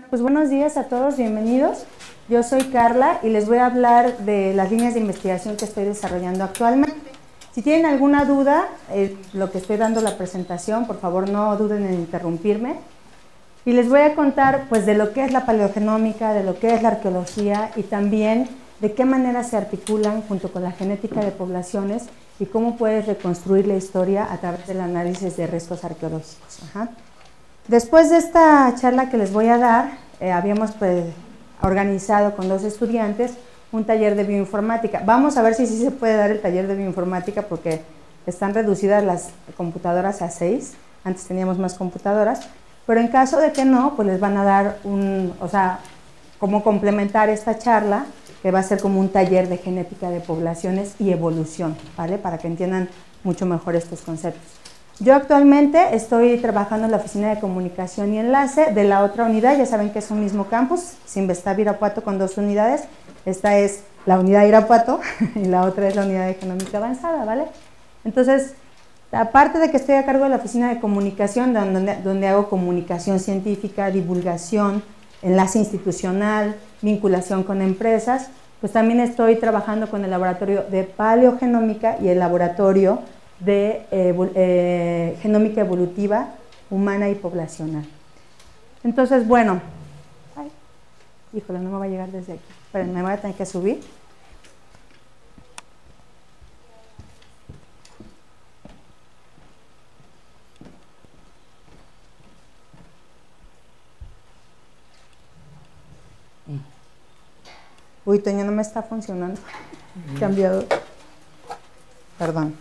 Pues buenos días a todos, bienvenidos. Yo soy Carla y les voy a hablar de las líneas de investigación que estoy desarrollando actualmente. Si tienen alguna duda, lo que estoy dando la presentación, por favor no duden en interrumpirme. Y les voy a contar pues de lo que es la paleogenómica, de lo que es la arqueología y también de qué manera se articulan junto con la genética de poblaciones y cómo puedes reconstruir la historia a través del análisis de restos arqueológicos. Después de esta charla que les voy a dar, habíamos organizado con 2 estudiantes un taller de bioinformática. Vamos a ver si sí se puede dar el taller de bioinformática porque están reducidas las computadoras a 6, antes teníamos más computadoras, pero en caso de que no, pues les van a dar cómo complementar esta charla, que va a ser como un taller de genética de poblaciones y evolución, ¿vale? Para que entiendan mucho mejor estos conceptos. Yo actualmente estoy trabajando en la Oficina de Comunicación y Enlace de la otra unidad, ya saben que es un mismo campus, Sinvestav Irapuato con 2 unidades, esta es la unidad de Irapuato y la otra es la unidad de Genómica Avanzada, ¿vale? Entonces, aparte de que estoy a cargo de la Oficina de Comunicación, donde hago comunicación científica, divulgación, enlace institucional, vinculación con empresas, pues también estoy trabajando con el laboratorio de paleogenómica y el laboratorio de genómica evolutiva, humana y poblacional. Entonces, bueno, híjole, no me va a llegar desde aquí, pero me voy a tener que subir. Uy, Toño, no me está funcionando. Cambiado. Perdón.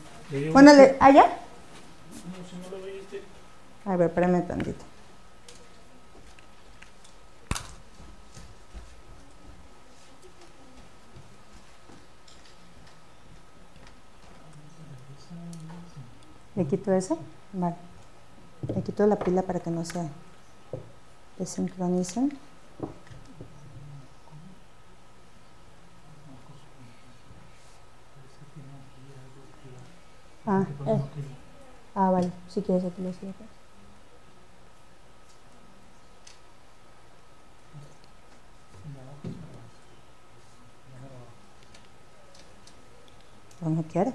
Bueno, ¿allá? No, si no lo veiste. A ver, espérame tantito. ¿Le quito eso? Vale. Le quito la pila para que no se desincronicen. Vale, si quieres aquí lo sigo. ¿Dónde quiere?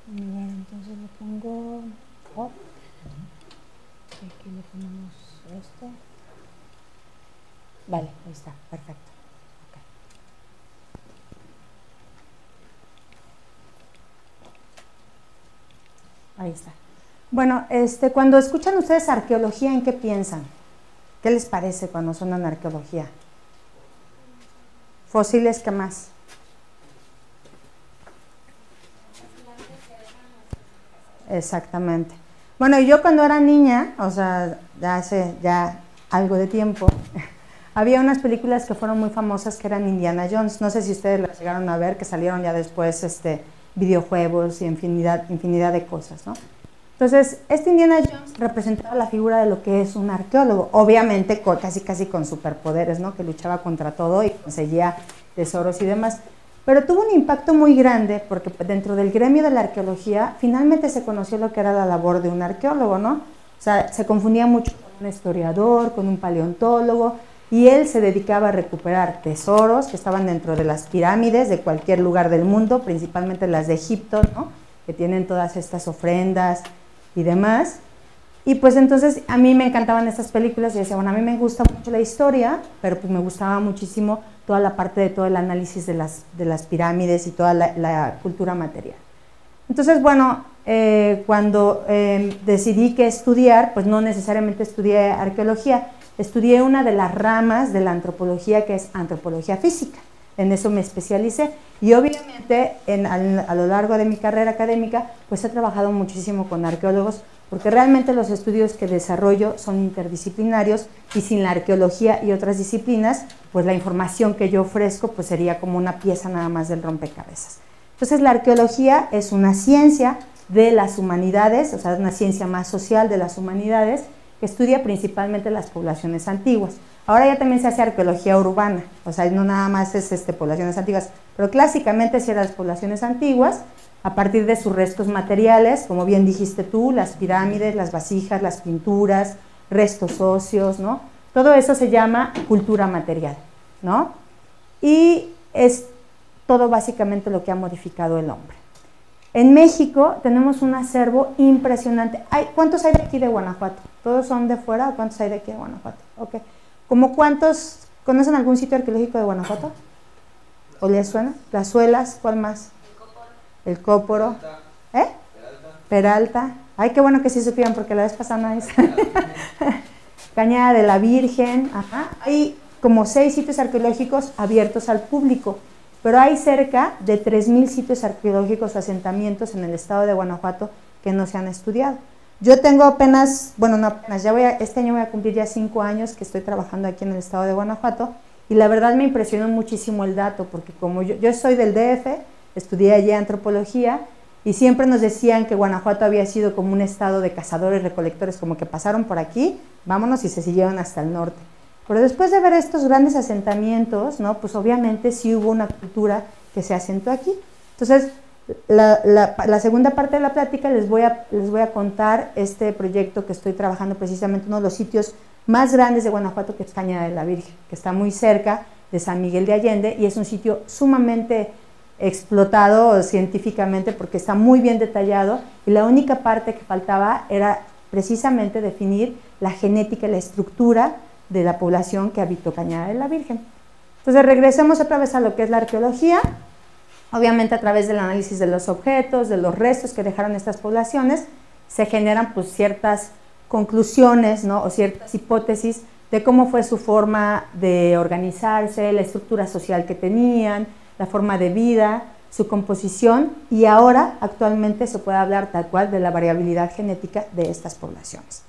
Entonces le pongo off. Aquí le ponemos esto. Vale, ahí está, perfecto. Okay. Ahí está. Bueno, cuando escuchan ustedes arqueología, ¿en qué piensan? ¿Qué les parece cuando suenan arqueología? ¿Fósiles qué más? Exactamente. Bueno, yo cuando era niña, o sea, ya hace algo de tiempo, había unas películas que fueron muy famosas que eran Indiana Jones. No sé si ustedes las llegaron a ver, que salieron ya después videojuegos y infinidad de cosas, ¿no? Entonces, Indiana Jones representaba la figura de lo que es un arqueólogo, obviamente casi con superpoderes, ¿no? Que luchaba contra todo y conseguía tesoros y demás. Pero tuvo un impacto muy grande porque dentro del gremio de la arqueología finalmente se conoció lo que era la labor de un arqueólogo, ¿no? O sea, se confundía mucho con un historiador, con un paleontólogo, y él se dedicaba a recuperar tesoros que estaban dentro de las pirámides de cualquier lugar del mundo, principalmente las de Egipto, ¿no? Que tienen todas estas ofrendas y demás. Y pues entonces a mí me encantaban estas películas y decía, bueno, a mí me gusta mucho la historia, pero pues me gustaba muchísimo toda la parte de todo el análisis de las pirámides y toda la cultura material. Entonces, bueno, cuando decidí qué estudiar, pues no necesariamente estudié arqueología, estudié una de las ramas de la antropología que es antropología física. En eso me especialicé y obviamente a lo largo de mi carrera académica pues he trabajado muchísimo con arqueólogos porque realmente los estudios que desarrollo son interdisciplinarios y sin la arqueología y otras disciplinas pues la información que yo ofrezco pues sería como una pieza nada más del rompecabezas. Entonces la arqueología es una ciencia de las humanidades, o sea, es una ciencia más social de las humanidades que estudia principalmente las poblaciones antiguas. Ahora ya también se hace arqueología urbana, o sea, no nada más es poblaciones antiguas, pero clásicamente sí eran las poblaciones antiguas, a partir de sus restos materiales, como bien dijiste tú, las pirámides, las vasijas, las pinturas, restos óseos, ¿no? Todo eso se llama cultura material, ¿no? Y es todo básicamente lo que ha modificado el hombre. En México tenemos un acervo impresionante. ¿Cuántos hay de aquí de Guanajuato? ¿Todos son de fuera o cuántos hay de aquí de Guanajuato? Okay. ¿Cómo cuántos? ¿Conocen algún sitio arqueológico de Guanajuato? ¿O les suena? ¿Las Suelas? ¿Cuál más? El Cóporo. ¿Eh? Peralta. Ay, qué bueno que sí supieran porque la vez pasada no es. Cañada de la Virgen. Ajá. Hay como 6 sitios arqueológicos abiertos al público. Pero hay cerca de 3000 sitios arqueológicos o asentamientos en el estado de Guanajuato que no se han estudiado. Yo tengo apenas, bueno, no apenas, este año voy a cumplir ya 5 años que estoy trabajando aquí en el estado de Guanajuato y la verdad me impresionó muchísimo el dato porque como yo soy del DF, estudié allí antropología y siempre nos decían que Guanajuato había sido como un estado de cazadores y recolectores, como que pasaron por aquí, vámonos y se siguieron hasta el norte. Pero después de ver estos grandes asentamientos, ¿no? Pues obviamente sí hubo una cultura que se asentó aquí. Entonces, la segunda parte de la plática les voy a contar este proyecto que estoy trabajando precisamente, uno de los sitios más grandes de Guanajuato, que es Cañada de la Virgen, que está muy cerca de San Miguel de Allende y es un sitio sumamente explotado científicamente porque está muy bien detallado y la única parte que faltaba era precisamente definir la genética y la estructura de la población que habitó Cañada de la Virgen. Entonces regresemos otra vez a lo que es la arqueología, obviamente a través del análisis de los objetos, de los restos que dejaron estas poblaciones, se generan pues ciertas conclusiones, ¿no? O ciertas hipótesis de cómo fue su forma de organizarse, la estructura social que tenían, la forma de vida, su composición y ahora actualmente se puede hablar tal cual de la variabilidad genética de estas poblaciones.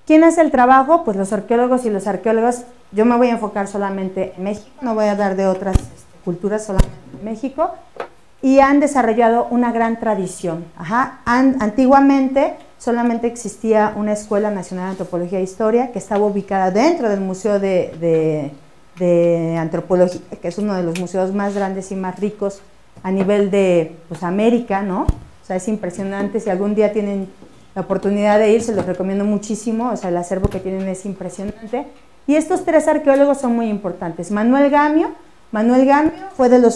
¿Quién hace el trabajo? Pues los arqueólogos y los arqueólogos. Yo me voy a enfocar solamente en México, no voy a hablar de otras culturas, solamente en México, y han desarrollado una gran tradición. Antiguamente solamente existía una Escuela Nacional de Antropología e Historia que estaba ubicada dentro del Museo de Antropología, que es uno de los museos más grandes y más ricos a nivel de pues, América, ¿no? O sea, es impresionante, si algún día tienen la oportunidad de ir, se los recomiendo muchísimo, o sea, el acervo que tienen es impresionante. Y estos 3 arqueólogos son muy importantes. Manuel Gamio fue tal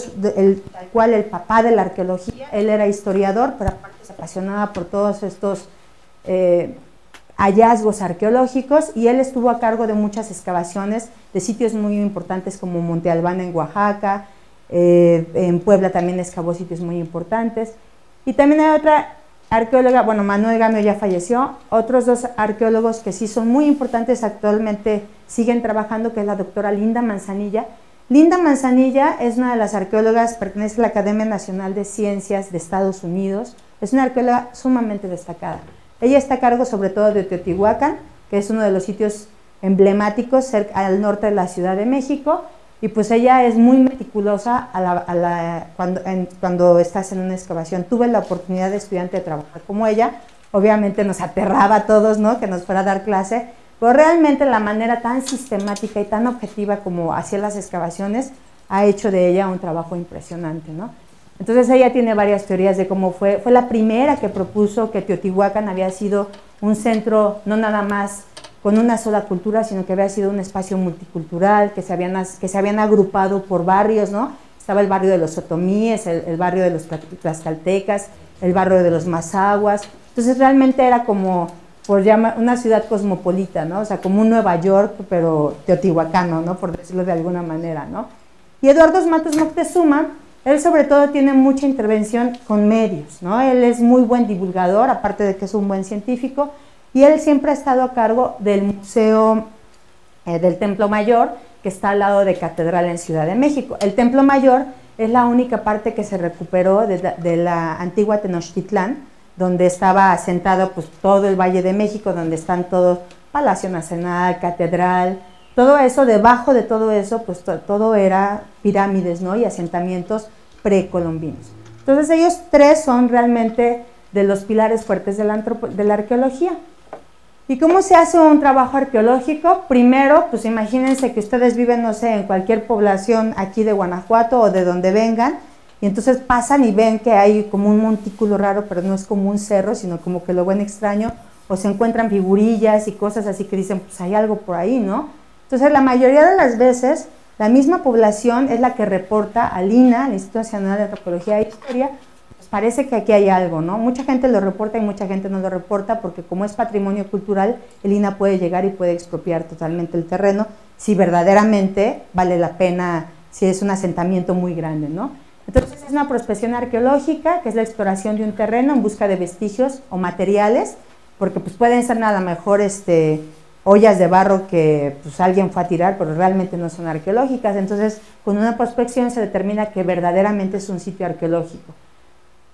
cual el papá de la arqueología, él era historiador, pero aparte se apasionaba por todos estos hallazgos arqueológicos y él estuvo a cargo de muchas excavaciones de sitios muy importantes como Monte Albán en Oaxaca, en Puebla también excavó sitios muy importantes. Y también hay otra arqueóloga, bueno, Manuel Gamio ya falleció, otros 2 arqueólogos que sí son muy importantes actualmente siguen trabajando, que es la doctora Linda Manzanilla. Linda Manzanilla es una de las arqueólogas, pertenece a la Academia Nacional de Ciencias de Estados Unidos, es una arqueóloga sumamente destacada. Ella está a cargo sobre todo de Teotihuacán, que es uno de los sitios emblemáticos cerca al norte de la Ciudad de México, y pues ella es muy meticulosa cuando estás en una excavación. Tuve la oportunidad de estudiante de trabajar como ella, obviamente nos aterraba a todos, ¿no? Que nos fuera a dar clase, pero realmente la manera tan sistemática y tan objetiva como hacía las excavaciones ha hecho de ella un trabajo impresionante, ¿no? Entonces ella tiene varias teorías de cómo fue la primera que propuso que Teotihuacán había sido un centro no nada más con una sola cultura, sino que había sido un espacio multicultural, que se habían agrupado por barrios, ¿no? Estaba el barrio de los otomíes, el barrio de los tlaxcaltecas, el barrio de los mazahuas. Entonces realmente era como, por llamar, una ciudad cosmopolita, ¿no? O sea, como un Nueva York, pero teotihuacano, ¿no? Por decirlo de alguna manera, ¿no? Y Eduardo Matos Moctezuma, él sobre todo tiene mucha intervención con medios, ¿no? Él es muy buen divulgador, aparte de que es un buen científico, y él siempre ha estado a cargo del Museo del Templo Mayor, que está al lado de Catedral en Ciudad de México. El Templo Mayor es la única parte que se recuperó de la antigua Tenochtitlán, donde estaba asentado pues, todo el Valle de México, donde están todos, Palacio Nacional, Catedral, todo eso, debajo de todo eso, pues todo era pirámides, ¿no? Y asentamientos precolombinos. Entonces ellos 3 son realmente de los pilares fuertes de la arqueología. ¿Y cómo se hace un trabajo arqueológico? Primero, pues imagínense que ustedes viven, no sé, en cualquier población aquí de Guanajuato o de donde vengan, y entonces pasan y ven que hay como un montículo raro, pero no es como un cerro, sino como que lo ven extraño, o se encuentran figurillas y cosas así que dicen, pues hay algo por ahí, ¿no? Entonces, la mayoría de las veces, la misma población es la que reporta al INAH, al Instituto Nacional de Antropología e Historia, pues parece que aquí hay algo, ¿no? Mucha gente lo reporta y mucha gente no lo reporta, porque como es patrimonio cultural, el INAH puede llegar y puede expropiar totalmente el terreno, si verdaderamente vale la pena, si es un asentamiento muy grande, ¿no? Entonces, es una prospección arqueológica, que es la exploración de un terreno en busca de vestigios o materiales, porque pues pueden ser nada mejor ollas de barro que pues alguien fue a tirar, pero realmente no son arqueológicas. Entonces, con una prospección se determina que verdaderamente es un sitio arqueológico.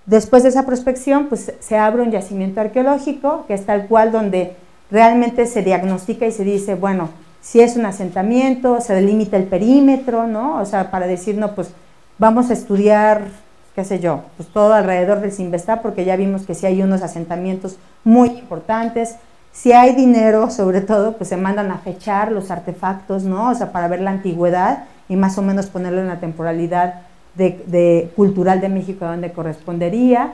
Después de esa prospección, pues se abre un yacimiento arqueológico, que es tal cual donde realmente se diagnostica y se dice, bueno, si es un asentamiento, se delimita el perímetro, ¿no? O sea, para decir, no, pues vamos a estudiar, qué sé yo, pues todo alrededor del Sinvestá, porque ya vimos que sí hay unos asentamientos muy importantes. Si hay dinero, sobre todo, pues se mandan a fechar los artefactos, ¿no? O sea, para ver la antigüedad y más o menos ponerlo en la temporalidad cultural de México donde correspondería.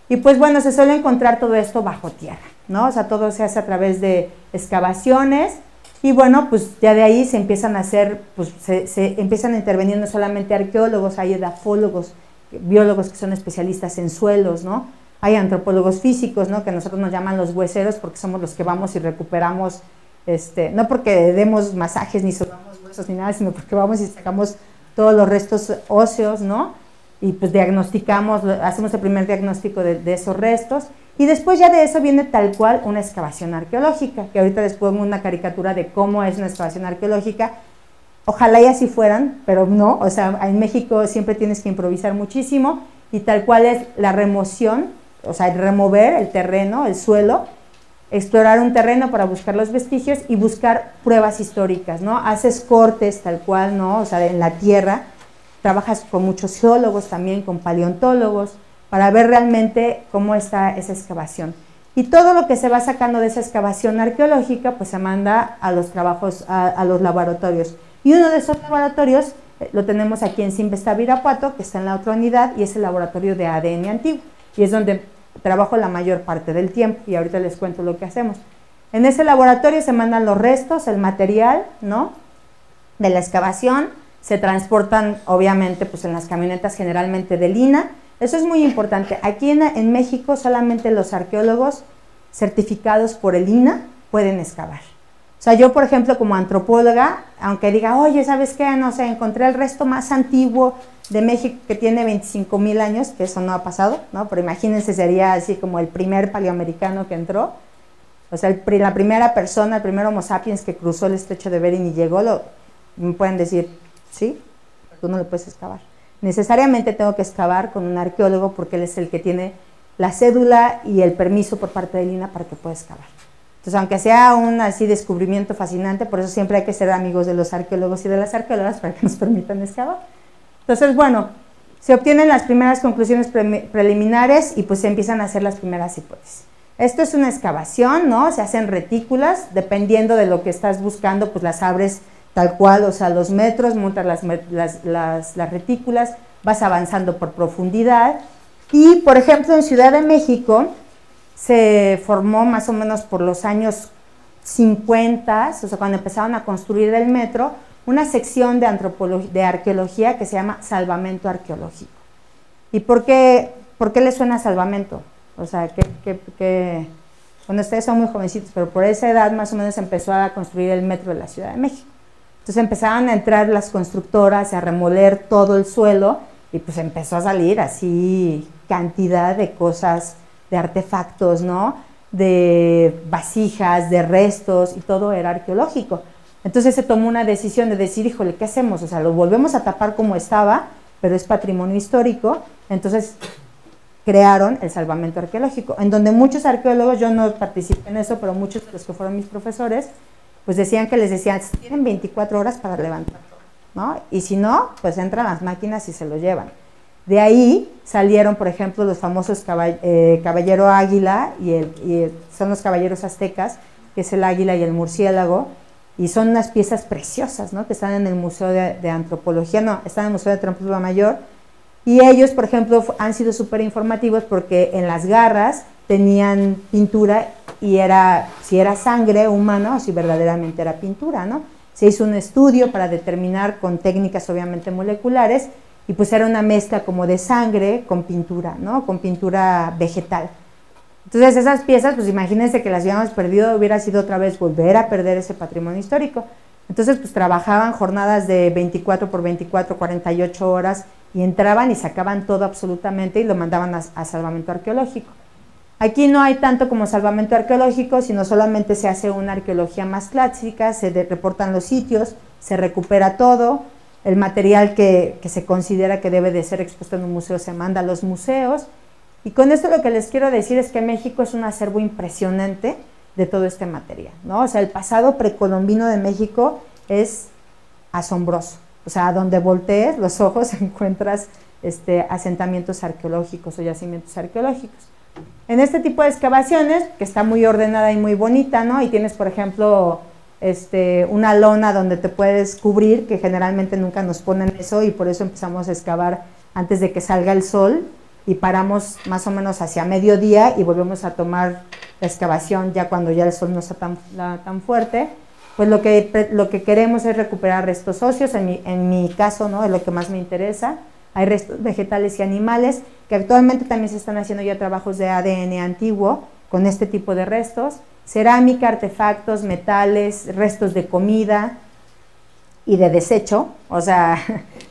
Y pues bueno, se suele encontrar todo esto bajo tierra, ¿no? O sea, todo se hace a través de excavaciones y bueno, pues ya de ahí se empiezan a hacer, pues se empiezan a intervenir no solamente arqueólogos, hay edafólogos, biólogos que son especialistas en suelos, ¿no? Hay antropólogos físicos, ¿no? Que nosotros nos llaman los hueseros porque somos los que vamos y recuperamos, no porque demos masajes ni sobamos huesos ni nada, sino porque vamos y sacamos todos los restos óseos, ¿no? Y pues diagnosticamos, hacemos el primer diagnóstico de esos restos y después ya de eso viene tal cual una excavación arqueológica, que ahorita les pongo una caricatura de cómo es una excavación arqueológica. Ojalá y así fueran, pero no, o sea, en México siempre tienes que improvisar muchísimo y tal cual es la remoción, o sea, remover el terreno, el suelo, explorar un terreno para buscar los vestigios y buscar pruebas históricas, ¿no? Haces cortes tal cual, ¿no? O sea, en la tierra, trabajas con muchos geólogos también, con paleontólogos, para ver realmente cómo está esa excavación. Y todo lo que se va sacando de esa excavación arqueológica, pues se manda a los trabajos, a los laboratorios. Y uno de esos laboratorios lo tenemos aquí en Sinvestá, Irapuato, que está en la otra unidad, y es el laboratorio de ADN antiguo. Y es donde trabajo la mayor parte del tiempo, y ahorita les cuento lo que hacemos. En ese laboratorio se mandan los restos, el material, ¿no? De la excavación, se transportan obviamente pues en las camionetas generalmente del INAH. Eso es muy importante. Aquí en México solamente los arqueólogos certificados por el INAH pueden excavar. O sea, yo por ejemplo como antropóloga, aunque diga, oye, ¿sabes qué? No sé, encontré el resto más antiguo de México que tiene 25,000 años, que eso no ha pasado, ¿no? Pero imagínense, sería así como el primer paleoamericano que entró, o sea, la primera persona, el primer Homo sapiens que cruzó el estrecho de Bering y llegó, me pueden decir, sí, tú no lo puedes excavar. Necesariamente tengo que excavar con un arqueólogo porque él es el que tiene la cédula y el permiso por parte del INAH para que pueda excavar. Entonces, aunque sea un así descubrimiento fascinante, por eso siempre hay que ser amigos de los arqueólogos y de las arqueólogas para que nos permitan excavar. Entonces, bueno, se obtienen las primeras conclusiones preliminares y pues se empiezan a hacer las primeras hipótesis. Esto es una excavación, ¿no? Se hacen retículas, dependiendo de lo que estás buscando, pues las abres tal cual, o sea, los metros, montas las retículas, vas avanzando por profundidad. Y, por ejemplo, en Ciudad de México se formó más o menos por los años 50, o sea, cuando empezaron a construir el metro, una sección de arqueología que se llama salvamento arqueológico. ¿Y por qué le suena salvamento? O sea, bueno, ustedes son muy jovencitos, pero por esa edad más o menos empezó a construir el metro de la Ciudad de México. Entonces empezaron a entrar las constructoras a remoler todo el suelo y pues empezó a salir así cantidad de cosas, de artefactos, ¿no? De vasijas, de restos, y todo era arqueológico. Entonces se tomó una decisión de decir, híjole, ¿qué hacemos? O sea, lo volvemos a tapar como estaba, pero es patrimonio histórico. Entonces crearon el salvamento arqueológico, en donde muchos arqueólogos, yo no participé en eso, pero muchos de los que fueron mis profesores, pues decían que les decían, tienen 24 horas para levantar, ¿no? Y si no, pues entran las máquinas y se lo llevan. De ahí salieron, por ejemplo, los famosos Caballero Águila, y son los caballeros aztecas, que es el águila y el murciélago, y son unas piezas preciosas, ¿no? Que están en el Museo de Antropología, no, están en el Museo de Antropología Mayor, y ellos, por ejemplo, han sido súper informativos porque en las garras tenían pintura y era si era sangre humana o si verdaderamente era pintura, ¿no? Se hizo un estudio para determinar con técnicas obviamente moleculares y pues era una mezcla como de sangre con pintura, ¿no? Con pintura vegetal. Entonces esas piezas, pues imagínense que las hubiéramos perdido, hubiera sido otra vez volver a perder ese patrimonio histórico. Entonces pues trabajaban jornadas de 24 por 24, 48 horas y entraban y sacaban todo absolutamente y lo mandaban a salvamento arqueológico. Aquí no hay tanto como salvamento arqueológico, sino solamente se hace una arqueología más clásica, se reportan los sitios, se recupera todo, el material que se considera que debe de ser expuesto en un museo se manda a los museos, y con esto lo que les quiero decir es que México es un acervo impresionante de todo este material, ¿no? O sea, el pasado precolombino de México es asombroso, o sea, donde voltees los ojos encuentras asentamientos arqueológicos o yacimientos arqueológicos. En este tipo de excavaciones, que está muy ordenada y muy bonita, ¿no? Y tienes, por ejemplo, una lona donde te puedes cubrir, que generalmente nunca nos ponen eso y por eso empezamos a excavar antes de que salga el sol y paramos más o menos hacia mediodía y volvemos a tomar la excavación ya cuando ya el sol no está tan fuerte. Pues lo que queremos es recuperar restos óseos, en mi caso, ¿no? Es lo que más me interesa. Hay restos vegetales y animales, que actualmente también se están haciendo ya trabajos de ADN antiguo con este tipo de restos, cerámica, artefactos, metales, restos de comida y de desecho. O sea,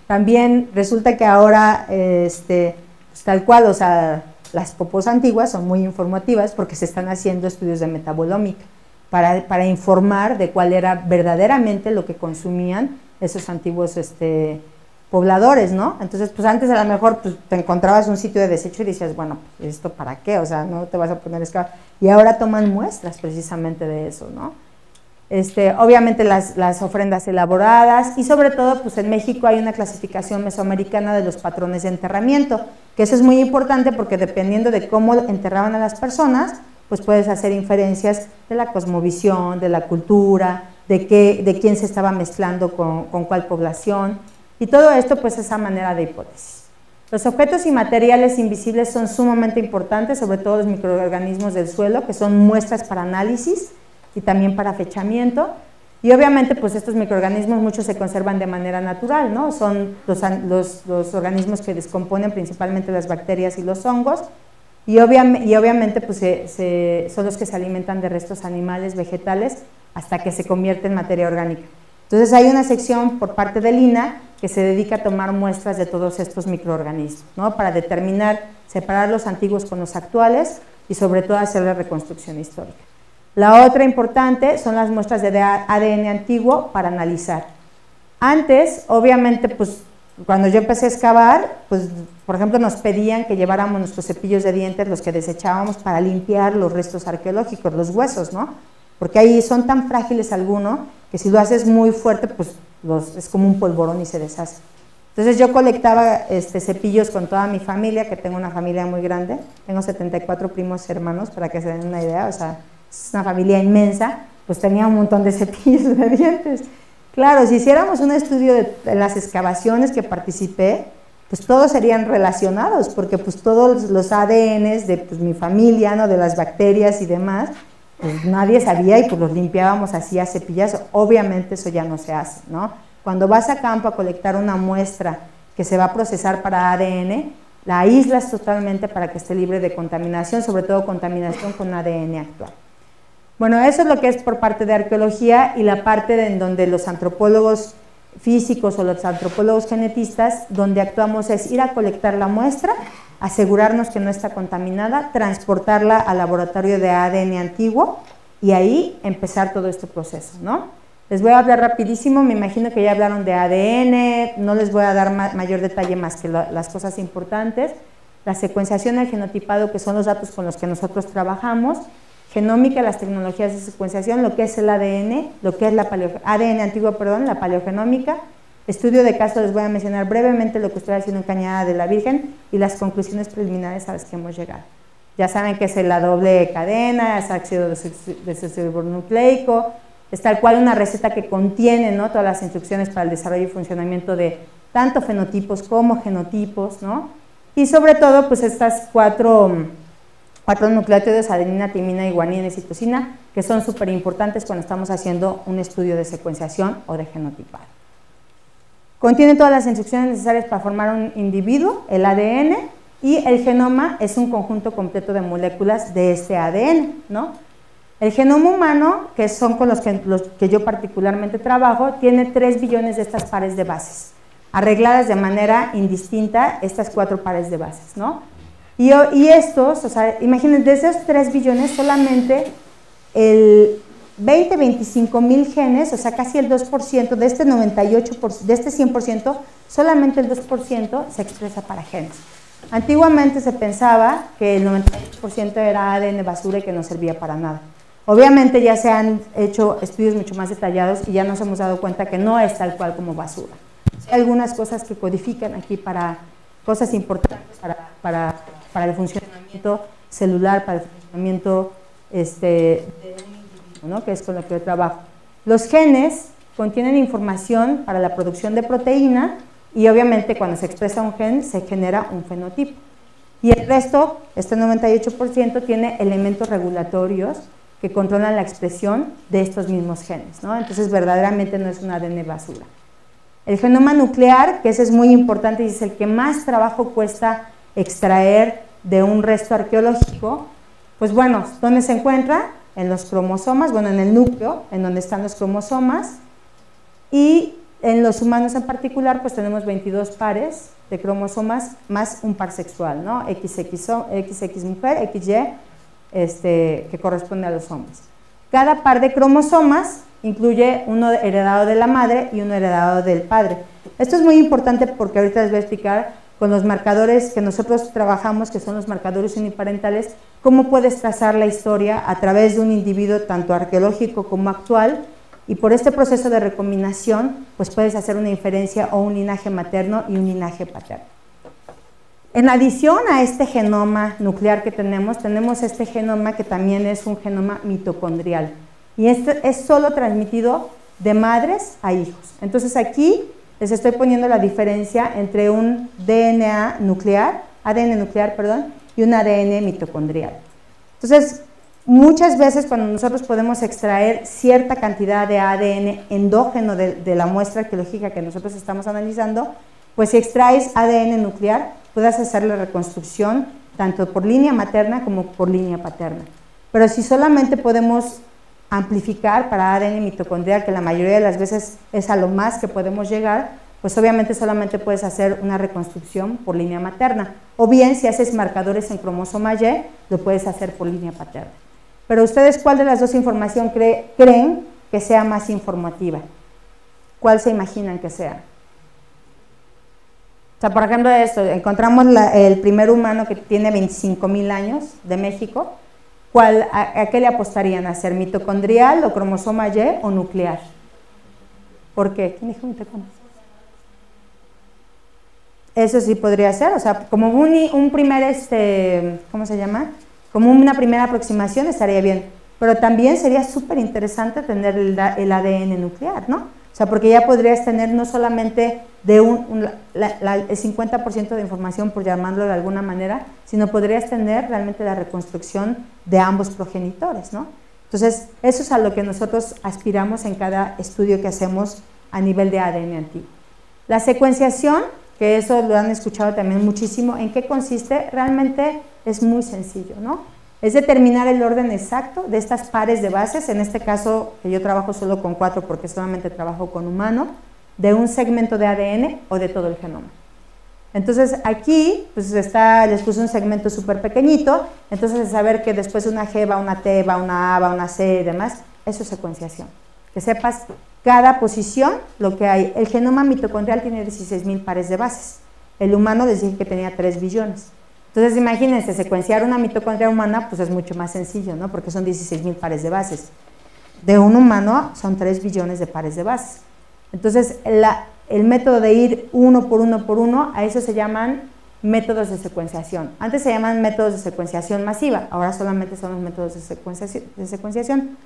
también resulta que ahora, pues tal cual, o sea, las popós antiguas son muy informativas porque se están haciendo estudios de metabolómica para informar de cuál era verdaderamente lo que consumían esos antiguos pobladores, ¿no? Entonces, pues antes a lo mejor pues, te encontrabas un sitio de desecho y decías, bueno, pues, ¿esto para qué? O sea, no te vas a poner a excavar. Y ahora toman muestras precisamente de eso, ¿no? Obviamente las ofrendas elaboradas y sobre todo, pues en México hay una clasificación mesoamericana de los patrones de enterramiento, que eso es muy importante porque dependiendo de cómo enterraban a las personas, pues puedes hacer inferencias de la cosmovisión, de la cultura, de quién se estaba mezclando con cuál población. Y todo esto, pues, es a manera de hipótesis. Los objetos y materiales invisibles son sumamente importantes, sobre todo los microorganismos del suelo, que son muestras para análisis y también para fechamiento. Y obviamente, pues, estos microorganismos muchos se conservan de manera natural, ¿no? Son los organismos que descomponen principalmente las bacterias y los hongos. Y obviamente, pues, son los que se alimentan de restos animales, vegetales, hasta que se convierte en materia orgánica. Entonces hay una sección por parte del INAH que se dedica a tomar muestras de todos estos microorganismos, ¿no? Para determinar, separar los antiguos con los actuales y sobre todo hacer la reconstrucción histórica. La otra importante son las muestras de ADN antiguo para analizar. Antes, obviamente, pues cuando yo empecé a excavar, pues por ejemplo nos pedían que lleváramos nuestros cepillos de dientes, los que desechábamos para limpiar los restos arqueológicos, los huesos, ¿no? Porque ahí son tan frágiles algunos que si lo haces muy fuerte, pues es como un polvorón y se deshace. Entonces yo colectaba cepillos con toda mi familia, que tengo una familia muy grande, tengo 74 primos hermanos, para que se den una idea, o sea, es una familia inmensa, pues tenía un montón de cepillos de dientes. Claro, si hiciéramos un estudio de las excavaciones que participé, pues todos serían relacionados, porque pues todos los ADNs de pues, mi familia, ¿no? De las bacterias y demás, pues nadie sabía y pues los limpiábamos así a cepillazo. Obviamente eso ya no se hace, ¿no? Cuando vas a campo a colectar una muestra que se va a procesar para ADN, la aíslas totalmente para que esté libre de contaminación, sobre todo contaminación con ADN actual. Bueno, eso es lo que es por parte de arqueología y la parte en donde los antropólogos físicos o los antropólogos genetistas, donde actuamos es ir a colectar la muestra, asegurarnos que no está contaminada, transportarla al laboratorio de ADN antiguo y ahí empezar todo este proceso, ¿no? Les voy a hablar rapidísimo, me imagino que ya hablaron de ADN, no les voy a dar mayor detalle más que las cosas importantes. La secuenciación, el genotipado, que son los datos con los que nosotros trabajamos, genómica, las tecnologías de secuenciación, lo que es el ADN, lo que es ADN antiguo, perdón, la paleogenómica. Estudio de caso, les voy a mencionar brevemente lo que estoy haciendo en Cañada de la Virgen y las conclusiones preliminares a las que hemos llegado. Ya saben que es la doble cadena, es ácido desoxirribonucleico, es tal cual una receta que contiene, ¿no?, todas las instrucciones para el desarrollo y funcionamiento de tanto fenotipos como genotipos, ¿no? Y sobre todo, pues estas cuatro nucleótidos, adenina, timina, guanina y citosina, que son súper importantes cuando estamos haciendo un estudio de secuenciación o de genotipado. Contiene todas las instrucciones necesarias para formar un individuo, el ADN, y el genoma es un conjunto completo de moléculas de este ADN, ¿no? El genoma humano, que son con los que yo particularmente trabajo, tiene 3 billones de estas pares de bases, arregladas de manera indistinta estas 4 pares de bases, ¿no? Y estos, o sea, imagínense, de esos 3 billones solamente el 25 mil genes, o sea, casi el 2%, de este 98%, de este 100%, solamente el 2% se expresa para genes. Antiguamente se pensaba que el 98% era ADN basura y que no servía para nada. Obviamente ya se han hecho estudios mucho más detallados y ya nos hemos dado cuenta que no es tal cual como basura. Hay algunas cosas que codifican aquí para cosas importantes para el funcionamiento celular, para el funcionamiento de un individuo, ¿no?, que es con lo que yo trabajo. Los genes contienen información para la producción de proteína y obviamente cuando se expresa un gen se genera un fenotipo. Y el resto, este 98%, tiene elementos regulatorios que controlan la expresión de estos mismos genes, ¿no? Entonces verdaderamente no es un ADN basura. El genoma nuclear, que ese es muy importante y es el que más trabajo cuesta extraer de un resto arqueológico, pues bueno, ¿dónde se encuentra? En los cromosomas, bueno, en el núcleo, en donde están los cromosomas, y en los humanos en particular, pues tenemos 22 pares de cromosomas más un par sexual, ¿no? XX mujer, XY, que corresponde a los hombres. Cada par de cromosomas incluye uno heredado de la madre y uno heredado del padre. Esto es muy importante porque ahorita les voy a explicar con los marcadores que nosotros trabajamos, que son los marcadores uniparentales, cómo puedes trazar la historia a través de un individuo tanto arqueológico como actual, y por este proceso de recombinación, pues puedes hacer una inferencia o un linaje materno y un linaje paterno. En adición a este genoma nuclear que tenemos este genoma que también es un genoma mitocondrial. Y este es solo transmitido de madres a hijos. Entonces aquí les estoy poniendo la diferencia entre un ADN nuclear, y un ADN mitocondrial. Entonces, muchas veces cuando nosotros podemos extraer cierta cantidad de ADN endógeno de la muestra arqueológica que nosotros estamos analizando, pues si extraes ADN nuclear, puedes hacer la reconstrucción tanto por línea materna como por línea paterna. Pero si solamente podemos amplificar para ADN mitocondrial, que la mayoría de las veces es a lo más que podemos llegar, pues obviamente solamente puedes hacer una reconstrucción por línea materna. O bien, si haces marcadores en cromosoma Y, lo puedes hacer por línea paterna. Pero ustedes, ¿cuál de las dos información creen que sea más informativa? ¿Cuál se imaginan que sea? O sea, por ejemplo, esto, encontramos el primer humano que tiene 25,000 años de México. ¿A qué le apostarían? ¿A ser mitocondrial o cromosoma Y o nuclear? ¿Por qué? ¿Quién dijo mitocondrial? Eso sí podría ser, o sea, como un primer, ¿cómo se llama? Como una primera aproximación estaría bien, pero también sería súper interesante tener el ADN nuclear, ¿no? O sea, porque ya podrías tener no solamente de el 50% de información, por llamarlo de alguna manera, sino podrías tener realmente la reconstrucción de ambos progenitores, ¿no? Entonces, eso es a lo que nosotros aspiramos en cada estudio que hacemos a nivel de ADN antiguo. La secuenciación, que eso lo han escuchado también muchísimo, ¿en qué consiste? Realmente es muy sencillo, ¿no? Es determinar el orden exacto de estas pares de bases, en este caso que yo trabajo solo con 4 porque solamente trabajo con humano, de un segmento de ADN o de todo el genoma. Entonces aquí pues les puse un segmento súper pequeñito, entonces saber que después de una G va una T, va una A, va una C y demás, eso es secuenciación. Que sepas cada posición, lo que hay. El genoma mitocondrial tiene 16,000 pares de bases, el humano les dije que tenía 3 billones. Entonces imagínense, secuenciar una mitocondria humana pues es mucho más sencillo, ¿no? Porque son 16,000 pares de bases. De un humano son 3 billones de pares de bases. Entonces el método de ir uno por uno, a eso se llaman métodos de secuenciación. Antes se llaman métodos de secuenciación masiva, ahora solamente son los métodos de secuenciación.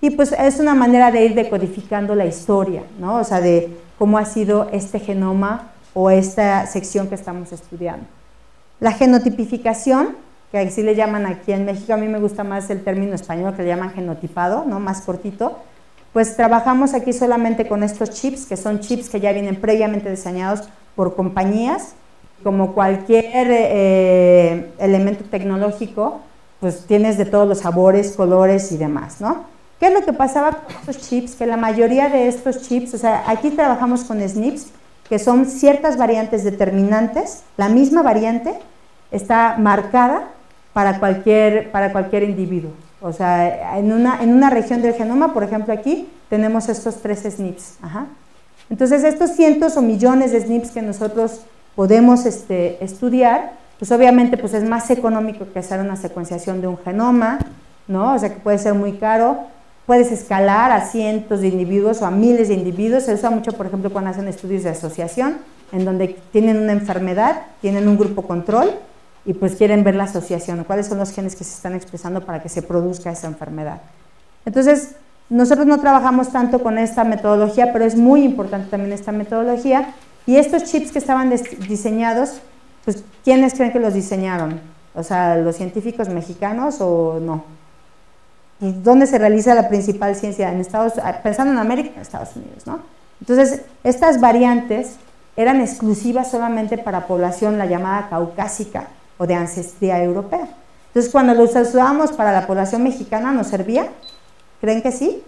Y pues es una manera de ir decodificando la historia, ¿no? O sea, de cómo ha sido este genoma o esta sección que estamos estudiando. La genotipificación, que así le llaman aquí en México, a mí me gusta más el término español que le llaman genotipado, ¿no? Más cortito. Pues trabajamos aquí solamente con estos chips, que son chips que ya vienen previamente diseñados por compañías. Como cualquier elemento tecnológico, pues tienes de todos los sabores, colores y demás, ¿no? ¿Qué es lo que pasaba con estos chips? Que la mayoría de estos chips, o sea, aquí trabajamos con SNPs, que son ciertas variantes determinantes, la misma variante está marcada para cualquier individuo. O sea, en una región del genoma, por ejemplo aquí, tenemos estos 3 SNPs. Ajá. Entonces, estos cientos o millones de SNPs que nosotros podemos estudiar, pues obviamente pues es más económico que hacer una secuenciación de un genoma, ¿no? O sea, que puede ser muy caro. Puedes escalar a cientos de individuos o a miles de individuos. Se usa mucho, por ejemplo, cuando hacen estudios de asociación, en donde tienen una enfermedad, tienen un grupo control y pues quieren ver la asociación, cuáles son los genes que se están expresando para que se produzca esa enfermedad. Entonces, nosotros no trabajamos tanto con esta metodología, pero es muy importante también esta metodología. Y estos chips que estaban diseñados, pues, ¿quiénes creen que los diseñaron? O sea, ¿los científicos mexicanos o no? ¿Dónde se realiza la principal ciencia? Pensando en América, en Estados Unidos, ¿no? Entonces, estas variantes eran exclusivas solamente para población, la llamada caucásica o de ancestría europea. Entonces, cuando los usábamos para la población mexicana, ¿nos servía? ¿Creen que sí?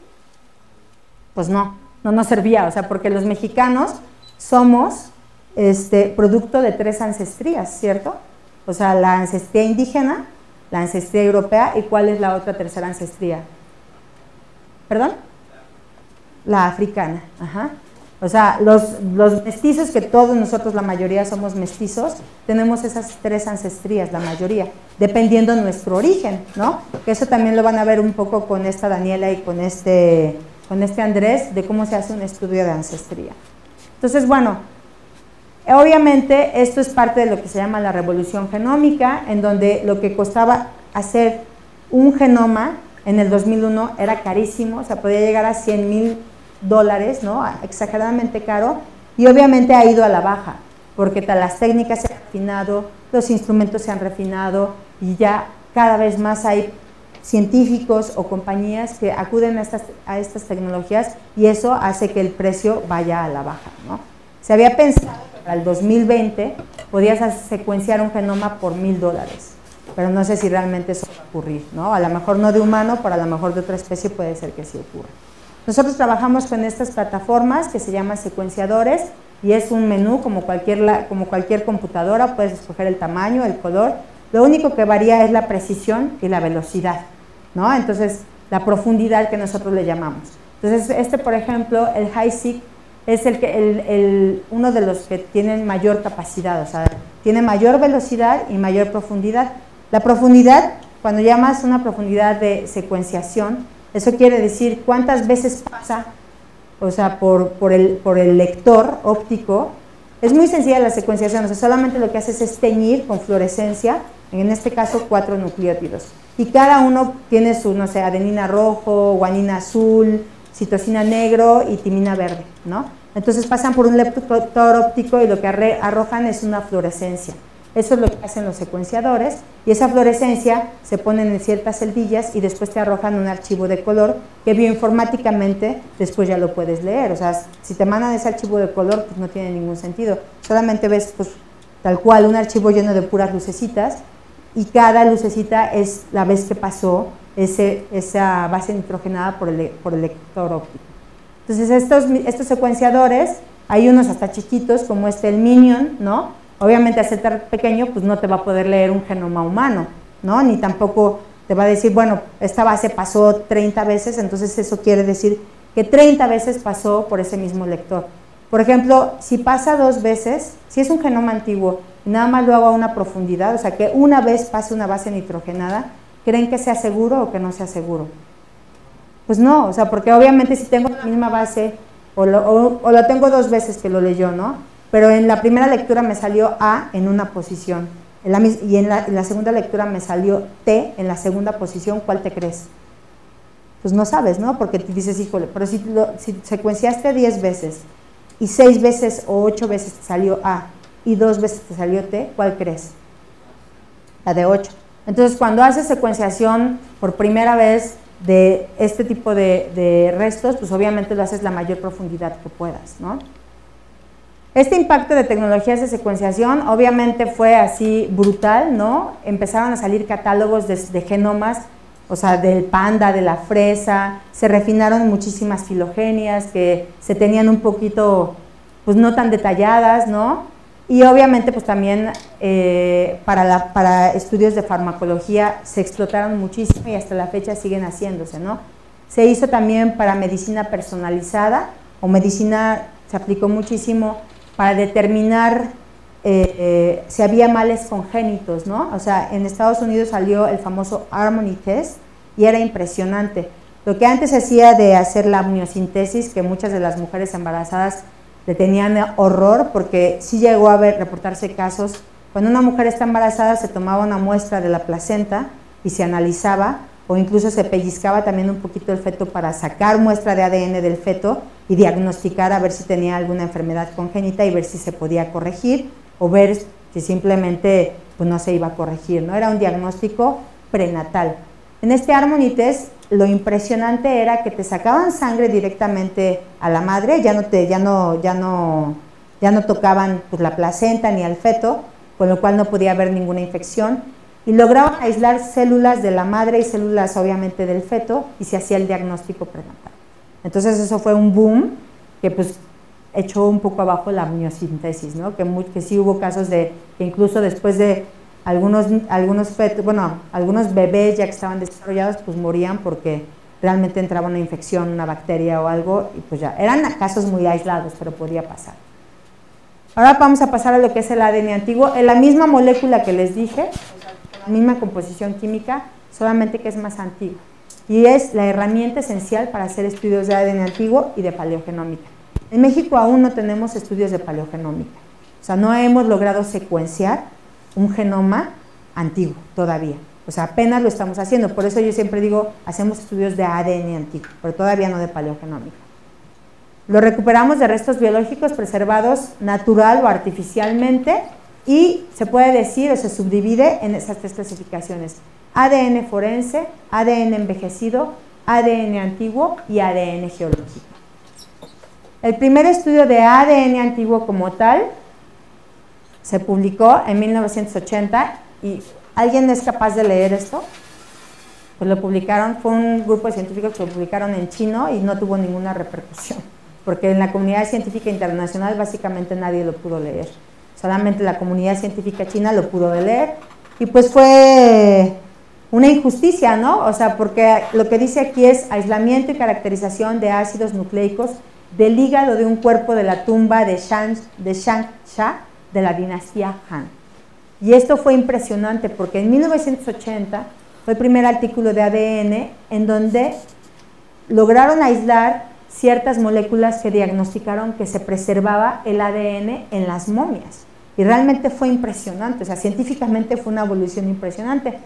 Pues no nos servía, o sea, porque los mexicanos somos producto de 3 ancestrías, ¿cierto? O sea, la ancestría indígena, la ancestría europea, ¿y cuál es la otra tercera ancestría? ¿Perdón? La africana, ajá. O sea, los mestizos, que todos nosotros, la mayoría somos mestizos, tenemos esas 3 ancestrías, la mayoría, dependiendo de nuestro origen, ¿no? Que eso también lo van a ver un poco con esta Daniela y con este Andrés, de cómo se hace un estudio de ancestría. Entonces, bueno, obviamente esto es parte de lo que se llama la revolución genómica, en donde lo que costaba hacer un genoma en el 2001 era carísimo, o sea, podía llegar a $100,000, ¿no? Exageradamente caro, y obviamente ha ido a la baja, porque las técnicas se han refinado, los instrumentos se han refinado, y ya cada vez más hay científicos o compañías que acuden a estas tecnologías, y eso hace que el precio vaya a la baja, ¿no? Se había pensado que para el 2020 podías secuenciar un genoma por $1,000, pero no sé si realmente eso va a ocurrir, ¿no? A lo mejor no de humano, pero a lo mejor de otra especie puede ser que sí ocurra. Nosotros trabajamos con estas plataformas que se llaman secuenciadores, y es un menú como cualquier computadora, puedes escoger el tamaño, el color, lo único que varía es la precisión y la velocidad, ¿no? Entonces, la profundidad que nosotros le llamamos. Entonces, por ejemplo, el HiSeq es uno de los que tienen mayor capacidad, o sea, tiene mayor velocidad y mayor profundidad. La profundidad, cuando llamas una profundidad de secuenciación, eso quiere decir cuántas veces pasa, o sea, por el lector óptico. Es muy sencilla la secuenciación, o sea, solamente lo que haces es teñir con fluorescencia, en este caso 4 nucleótidos. Y cada uno tiene su, no sé, adenina rojo, guanina azul, citosina negro y timina verde, ¿no? Entonces pasan por un lector óptico y lo que arrojan es una fluorescencia. Eso es lo que hacen los secuenciadores, y esa fluorescencia se pone en ciertas celdillas y después te arrojan un archivo de color que bioinformáticamente después ya lo puedes leer. O sea, si te mandan ese archivo de color, pues no tiene ningún sentido. Solamente ves, pues, tal cual, un archivo lleno de puras lucecitas, y cada lucecita es la vez que pasó esa base nitrogenada por el lector óptico. Entonces, estos secuenciadores, hay unos hasta chiquitos, como el Minion, ¿no? Obviamente, al ser tan pequeño, pues no te va a poder leer un genoma humano, ¿no? Ni tampoco te va a decir, bueno, esta base pasó 30 veces, entonces eso quiere decir que 30 veces pasó por ese mismo lector. Por ejemplo, si pasa 2 veces, si es un genoma antiguo y nada más lo hago a una profundidad, o sea, que una vez pase una base nitrogenada, ¿creen que sea seguro o que no sea seguro? Pues no, o sea, porque obviamente si tengo la misma base, o lo tengo 2 veces que lo leyó, ¿no? pero en la primera lectura me salió A en una posición, y en la segunda lectura me salió T en la segunda posición. ¿Cuál te crees? Pues no sabes, ¿no? Porque te dices, híjole, pero si secuenciaste 10 veces y 6 veces o 8 veces te salió A y 2 veces te salió T, ¿cuál crees? La de 8. Entonces, cuando haces secuenciación por primera vez de este tipo de restos, pues obviamente lo haces la mayor profundidad que puedas, ¿no? Este impacto de tecnologías de secuenciación obviamente fue así brutal, ¿no? Empezaron a salir catálogos de genomas, o sea, del panda, de la fresa, se refinaron muchísimas filogenias que se tenían un poquito, pues no tan detalladas, ¿no? Y obviamente pues también para estudios de farmacología se explotaron muchísimo y hasta la fecha siguen haciéndose, ¿no? Se hizo también para medicina personalizada, o medicina, se aplicó muchísimo para determinar si había males congénitos, ¿no? O sea, en Estados Unidos salió el famoso Harmony Test y era impresionante. Lo que antes se hacía de hacer la amniocentesis, que muchas de las mujeres embarazadas le tenían horror, porque sí llegó a reportarse casos, cuando una mujer está embarazada se tomaba una muestra de la placenta y se analizaba, o incluso se pellizcaba también un poquito el feto para sacar muestra de ADN del feto y diagnosticar a ver si tenía alguna enfermedad congénita y ver si se podía corregir, o ver si simplemente pues, no se iba a corregir, ¿no? Era un diagnóstico prenatal. En este Harmony Test, lo impresionante era que te sacaban sangre directamente a la madre, ya no tocaban pues, la placenta ni al feto, con lo cual no podía haber ninguna infección, y lograban aislar células de la madre y células obviamente del feto, y se hacía el diagnóstico prenatal. Entonces eso fue un boom que pues echó un poco abajo la amniocentesis, ¿no? Que sí hubo casos de que incluso después de algunos fetos, bueno, algunos bebés ya que estaban desarrollados, pues morían porque realmente entraba una infección, una bacteria o algo, y pues ya, eran casos muy aislados, pero podía pasar. Ahora vamos a pasar a lo que es el ADN antiguo, en la misma molécula que les dije, o sea, la misma composición química, solamente que es más antigua, y es la herramienta esencial para hacer estudios de ADN antiguo y de paleogenómica. En México aún no tenemos estudios de paleogenómica, o sea, no hemos logrado secuenciar un genoma antiguo todavía, o sea, apenas lo estamos haciendo, por eso yo siempre digo, hacemos estudios de ADN antiguo, pero todavía no de paleogenómica. Lo recuperamos de restos biológicos preservados natural o artificialmente, y se puede decir o se subdivide en esas 3 clasificaciones: ADN forense, ADN envejecido, ADN antiguo y ADN geológico. El primer estudio de ADN antiguo como tal se publicó en 1980, y ¿alguien es capaz de leer esto? Pues lo publicaron, fue un grupo de científicos que lo publicaron en chino y no tuvo ninguna repercusión, porque en la comunidad científica internacional básicamente nadie lo pudo leer, solamente la comunidad científica china lo pudo leer, y pues fue una injusticia, ¿no? O sea, porque lo que dice aquí es aislamiento y caracterización de ácidos nucleicos del hígado de un cuerpo de la tumba de Changsha de la dinastía Han. Y esto fue impresionante porque en 1980 fue el primer artículo de ADN en donde lograron aislar ciertas moléculas que diagnosticaron que se preservaba el ADN en las momias. Y realmente fue impresionante, o sea, científicamente fue una evolución impresionante,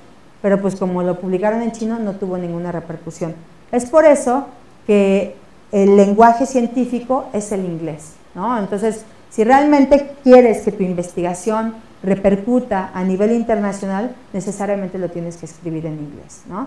pero pues como lo publicaron en chino no tuvo ninguna repercusión. Es por eso que el lenguaje científico es el inglés, ¿no? Entonces, si realmente quieres que tu investigación repercuta a nivel internacional, necesariamente lo tienes que escribir en inglés, ¿no?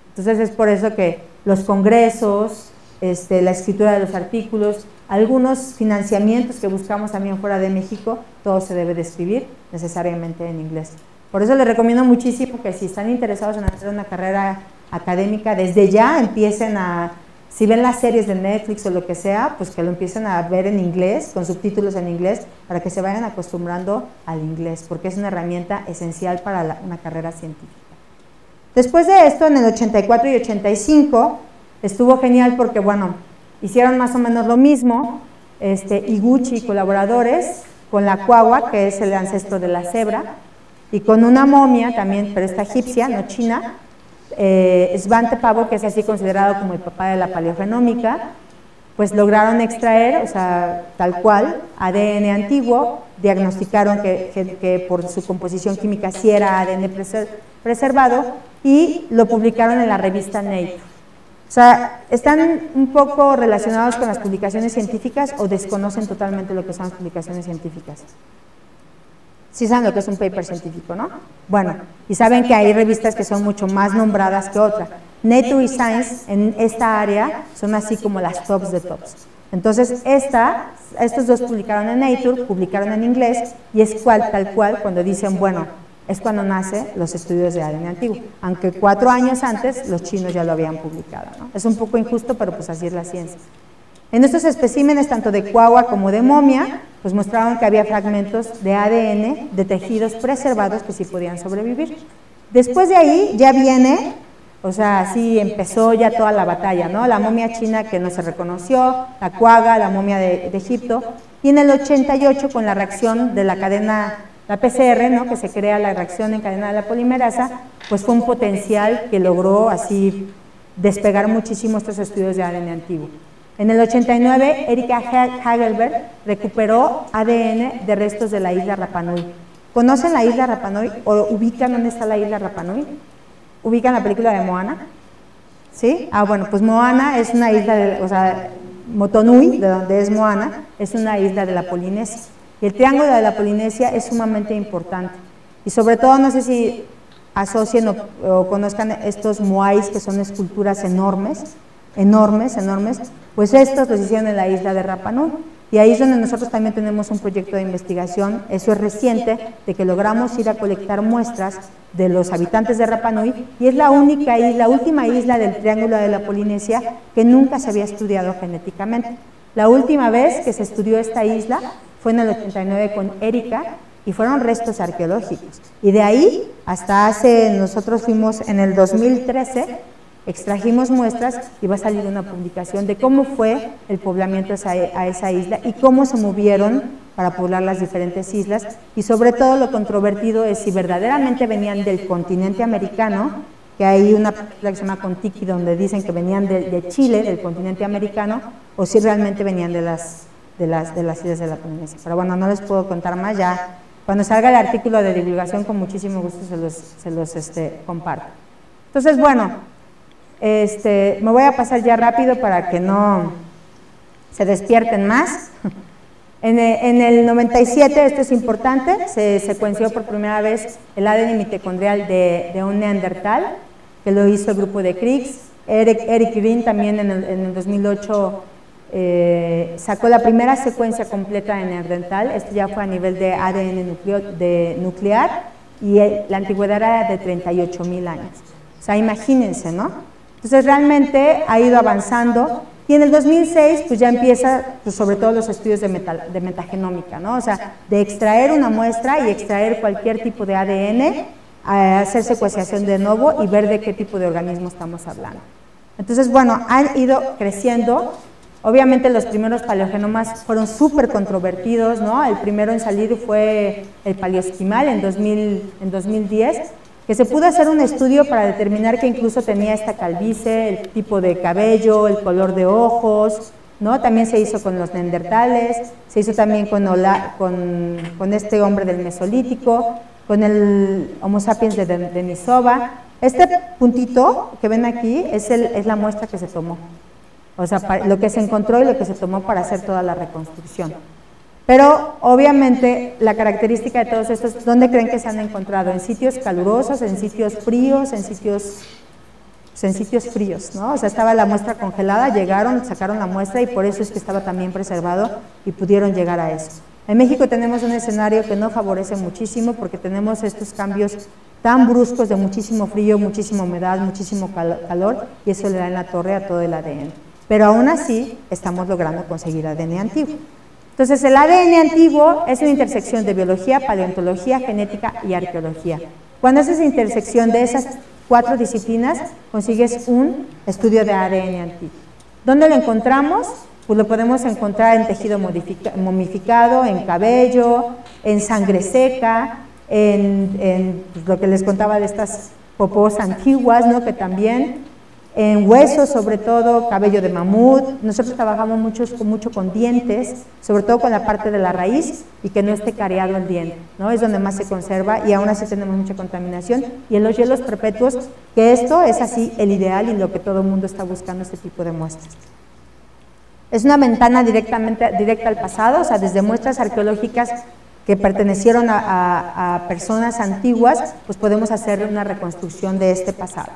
Entonces es por eso que los congresos, la escritura de los artículos, algunos financiamientos que buscamos también fuera de México, todo se debe de escribir necesariamente en inglés. Por eso les recomiendo muchísimo que si están interesados en hacer una carrera académica, desde ya empiecen a, si ven las series de Netflix o lo que sea, pues que lo empiecen a ver en inglés, con subtítulos en inglés, para que se vayan acostumbrando al inglés, porque es una herramienta esencial para una carrera científica. Después de esto, en el 84 y 85, estuvo genial porque, bueno, hicieron más o menos lo mismo, Iguchi y colaboradores, con la cuagua, que es el ancestro de la cebra, y con una momia también, pero esta egipcia, no china, Svante Pääbo, que es así considerado como el papá de la paleogenómica, pues lograron extraer, o sea, tal cual, ADN antiguo, diagnosticaron que por su composición química sí era ADN preservado y lo publicaron en la revista Nature. O sea, ¿están un poco relacionados con las publicaciones científicas o desconocen totalmente lo que son las publicaciones científicas? Sí saben lo que es un paper científico, ¿no? Bueno, y saben que hay revistas que son mucho más nombradas que otras. Nature y Science en esta área son así como las tops de tops. Entonces, estos dos publicaron en Nature, publicaron en inglés, y es tal cual cuando dicen, bueno, es cuando nacen los estudios de ADN antiguo, aunque 4 años antes los chinos ya lo habían publicado, ¿no? Es un poco injusto, pero pues así es la ciencia. En estos especímenes, tanto de cuagua como de momia, pues mostraron que había fragmentos de ADN de tejidos preservados que sí podían sobrevivir. Después de ahí ya viene, o sea, así empezó ya toda la batalla, ¿no? La momia china que no se reconoció, la cuaga, la momia de Egipto, y en el 88 con la reacción de la cadena, la PCR, ¿no? Que se crea la reacción en cadena de la polimerasa, pues fue un potencial que logró así despegar muchísimo estos estudios de ADN antiguo. En el 89, Erika Hagelberg recuperó ADN de restos de la isla Rapa Nui. ¿Conocen la isla Rapa Nui o ubican dónde está la isla Rapa Nui? ¿Ubican la película de Moana? ¿Sí? Ah, bueno, pues Moana es una isla, o sea, Motonui, de donde es Moana, es una isla de la Polinesia. Y el triángulo de la Polinesia es sumamente importante. Y sobre todo, no sé si asocien o conozcan estos moais, que son esculturas enormes, pues estos los hicieron en la isla de Rapa Nui. Y ahí es donde nosotros también tenemos un proyecto de investigación, eso es reciente, de que logramos ir a colectar muestras de los habitantes de Rapa Nui, y es la única isla, última isla del Triángulo de la Polinesia que nunca se había estudiado genéticamente. La última vez que se estudió esta isla fue en el 89 con Erika, y fueron restos arqueológicos. Y de ahí hasta nosotros fuimos en el 2013, extrajimos muestras y va a salir una publicación de cómo fue el poblamiento a esa isla y cómo se movieron para poblar las diferentes islas, y sobre todo lo controvertido es si verdaderamente venían del continente americano, que hay una película que se llama Kon-Tiki donde dicen que venían de Chile, del continente americano, o si realmente venían de las islas de la Polinesia. Pero bueno, no les puedo contar más, ya cuando salga el artículo de divulgación con muchísimo gusto se los comparto. Entonces, bueno, me voy a pasar ya rápido para que no se despierten más. En el 97, esto es importante, se secuenció por primera vez el ADN mitocondrial de un neandertal, que lo hizo el grupo de Kriegs. Eric Green también en el 2008 sacó la primera secuencia completa de neandertal. Esto ya fue a nivel de ADN nuclear, y la antigüedad era de 38.000 años. O sea, imagínense, ¿no? Entonces realmente ha ido avanzando, y en el 2006 pues ya empieza pues, sobre todo los estudios de metagenómica, ¿no? O sea, de extraer una muestra y extraer cualquier tipo de ADN, hacer secuenciación de nuevo y ver de qué tipo de organismo estamos hablando. Entonces, bueno, han ido creciendo. Obviamente los primeros paleogenomas fueron súper controvertidos, ¿no? El primero en salir fue el paleoesquimal en 2010, que se pudo hacer un estudio para determinar que incluso tenía esta calvicie, el tipo de cabello, el color de ojos, ¿no? También se hizo con los neandertales, se hizo también con este hombre del Mesolítico, con el Homo sapiens de Denisova. Este puntito que ven aquí es la muestra que se tomó, o sea, lo que se encontró y lo que se tomó para hacer toda la reconstrucción. Pero obviamente la característica de todos estos, ¿dónde creen que se han encontrado? En sitios calurosos, en sitios fríos, en sitios fríos, ¿no? O sea, estaba la muestra congelada, llegaron, sacaron la muestra, y por eso es que estaba también preservado y pudieron llegar a eso. En México tenemos un escenario que no favorece muchísimo, porque tenemos estos cambios tan bruscos de muchísimo frío, muchísima humedad, muchísimo calor, y eso le da en la torre a todo el ADN. Pero aún así estamos logrando conseguir ADN antiguo. Entonces, el ADN antiguo es una intersección de biología, paleontología, genética y arqueología. Cuando haces esa intersección de esas 4 disciplinas, consigues un estudio de ADN antiguo. ¿Dónde lo encontramos? Pues lo podemos encontrar en tejido momificado, en cabello, en sangre seca, en pues, lo que les contaba de estas popós antiguas, ¿no? Que también en huesos sobre todo, cabello de mamut. Nosotros trabajamos mucho con dientes, sobre todo con la parte de la raíz y que no esté cariado el diente, ¿no? Es donde más se conserva y aún así tenemos mucha contaminación. Y en los hielos perpetuos, que esto es así el ideal y lo que todo el mundo está buscando, este tipo de muestras. Es una ventana directa al pasado, o sea, desde muestras arqueológicas que pertenecieron a personas antiguas, pues podemos hacer una reconstrucción de este pasado.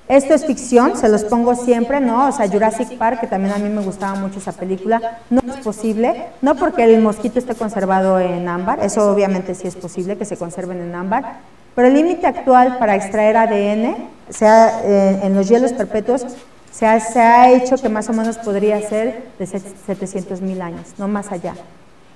Esto es ficción, se los pongo siempre, ¿no? O sea, Jurassic Park, que también a mí me gustaba mucho esa película, no es posible, no porque el mosquito esté conservado en ámbar, eso obviamente sí es posible que se conserven en ámbar, pero el límite actual para extraer ADN, sea en los hielos perpetuos, se ha hecho que más o menos podría ser de 700,000 años, no más allá.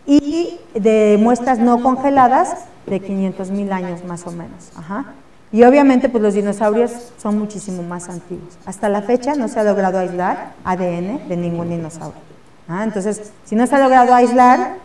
Y de muestras no congeladas, de 500,000 años más o menos. Ajá. Y obviamente pues los dinosaurios son muchísimo más antiguos. Hasta la fecha no se ha logrado aislar ADN de ningún dinosaurio. Entonces, si no se ha logrado aislar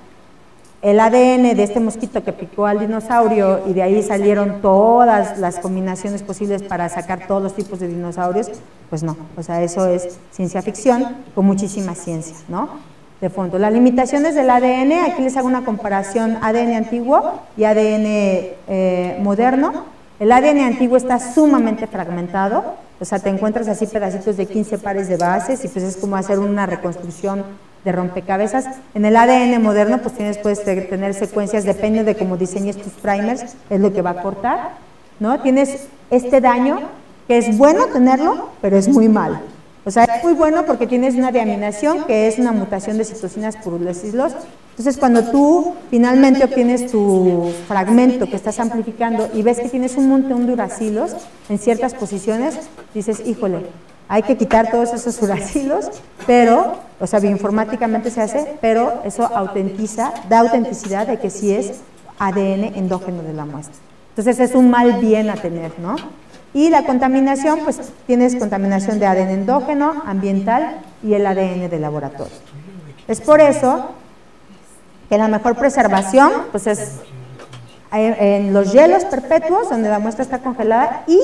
el ADN de este mosquito que picó al dinosaurio y de ahí salieron todas las combinaciones posibles para sacar todos los tipos de dinosaurios, pues no, o sea, eso es ciencia ficción con muchísima ciencia, ¿no? De fondo. Las limitaciones del ADN, aquí les hago una comparación ADN antiguo y ADN moderno. El ADN antiguo está sumamente fragmentado, o sea, te encuentras así pedacitos de 15 pares de bases y pues es como hacer una reconstrucción de rompecabezas. En el ADN moderno pues puedes tener secuencias, depende de cómo diseñes tus primers, es lo que va a cortar, ¿no? Tienes este daño que es bueno tenerlo, pero es muy malo. O sea, es muy bueno porque tienes una deaminación que es una mutación de citosinas por uracilo. Entonces, cuando tú finalmente obtienes tu fragmento que estás amplificando y ves que tienes un montón de uracilos en ciertas posiciones, dices, híjole, hay que quitar todos esos uracilos, pero, o sea, bioinformáticamente se hace, pero eso da autenticidad de que sí es ADN endógeno de la muestra. Entonces, es un mal bien a tener, ¿no? Y la contaminación, pues tienes contaminación de ADN endógeno, ambiental y el ADN de laboratorio. Es por eso que la mejor preservación, pues es en los hielos perpetuos, donde la muestra está congelada, y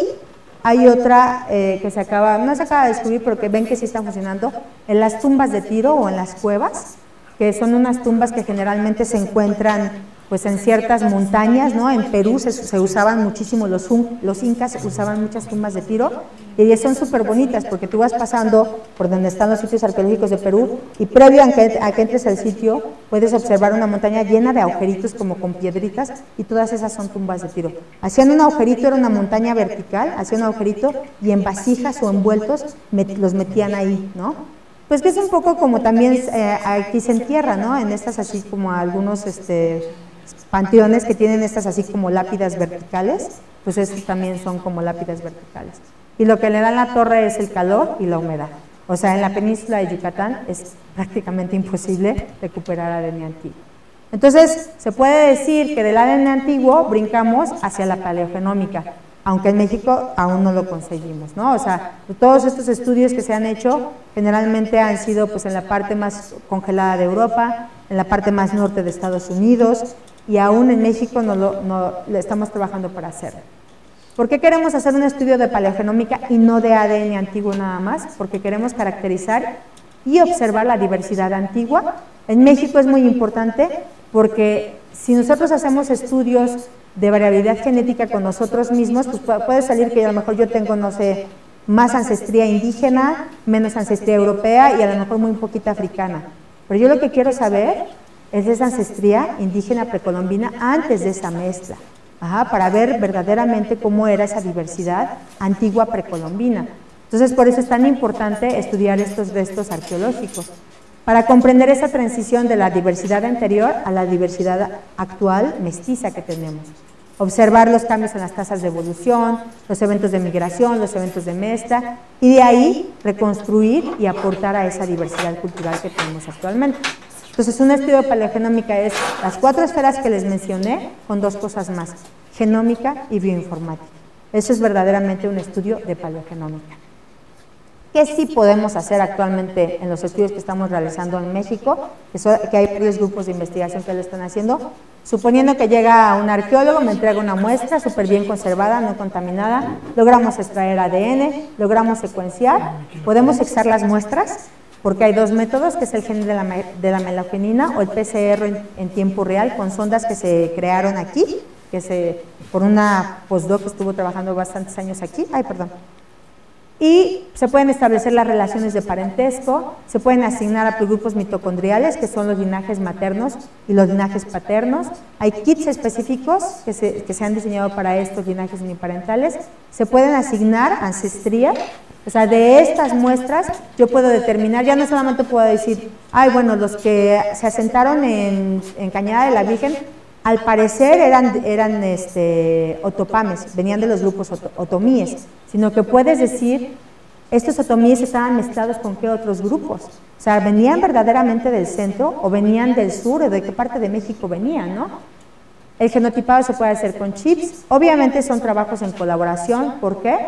hay otra que no se acaba de descubrir, pero que ven que sí está funcionando, en las tumbas de Tiro o en las cuevas, que son unas tumbas que generalmente se encuentran pues en ciertas montañas, ¿no? En Perú se usaban muchísimo, los incas usaban muchas tumbas de Tiro, y son súper bonitas porque tú vas pasando por donde están los sitios arqueológicos de Perú y previo a que entres al sitio puedes observar una montaña llena de agujeritos como con piedritas y todas esas son tumbas de Tiro. Hacían un agujerito, era una montaña vertical, hacían un agujerito y en vasijas o envueltos los metían ahí, ¿no? Pues que es un poco como también aquí se entierra, ¿no? En estas así como algunos panteones que tienen estas así como lápidas verticales, pues estos también son como lápidas verticales. Y lo que le da la torre es el calor y la humedad. O sea, en la península de Yucatán es prácticamente imposible recuperar ADN antiguo. Entonces, se puede decir que del ADN antiguo brincamos hacia la paleogenómica, aunque en México aún no lo conseguimos, ¿no? O sea, todos estos estudios que se han hecho generalmente han sido pues en la parte más congelada de Europa, en la parte más norte de Estados Unidos, y aún en México no estamos trabajando para hacerlo. ¿Por qué queremos hacer un estudio de paleogenómica y no de ADN antiguo nada más? Porque queremos caracterizar y observar la diversidad antigua. En México es muy importante porque si nosotros hacemos estudios de variabilidad genética con nosotros mismos, pues puede salir que a lo mejor yo tengo, no sé, más ancestría indígena, menos ancestría europea y a lo mejor muy poquita africana. Pero yo lo que quiero saber es de esa ancestría indígena precolombina antes de esa mezcla, para ver verdaderamente cómo era esa diversidad antigua precolombina. Entonces, por eso es tan importante estudiar estos restos arqueológicos, para comprender esa transición de la diversidad anterior a la diversidad actual mestiza que tenemos. Observar los cambios en las tasas de evolución, los eventos de migración, los eventos de mezcla, y de ahí reconstruir y aportar a esa diversidad cultural que tenemos actualmente. Entonces, un estudio de paleogenómica es las 4 esferas que les mencioné con 2 cosas más, genómica y bioinformática. Eso es verdaderamente un estudio de paleogenómica. ¿Qué sí podemos hacer actualmente en los estudios que estamos realizando en México? Que hay varios grupos de investigación que lo están haciendo. Suponiendo que llega un arqueólogo, me entrega una muestra súper bien conservada, no contaminada, logramos extraer ADN, logramos secuenciar, podemos extraer las muestras, porque hay dos métodos, que es el gen de la melangenina o el PCR en tiempo real, con sondas que se crearon aquí, por una postdoc que estuvo trabajando bastantes años aquí, y se pueden establecer las relaciones de parentesco, se pueden asignar a grupos mitocondriales, que son los linajes maternos y los linajes paternos. Hay kits específicos que se han diseñado para estos linajes uniparentales. Se pueden asignar ancestría, o sea, de estas muestras yo puedo determinar, ya no solamente puedo decir, ay, bueno, los que se asentaron en Cañada de la Virgen, al parecer eran otopames, venían de los grupos otomíes, sino que puedes decir, estos otomíes estaban mezclados con qué otros grupos, o sea, venían verdaderamente del centro o venían del sur, o de qué parte de México venían, ¿no? El genotipado se puede hacer con chips, obviamente son trabajos en colaboración, ¿por qué?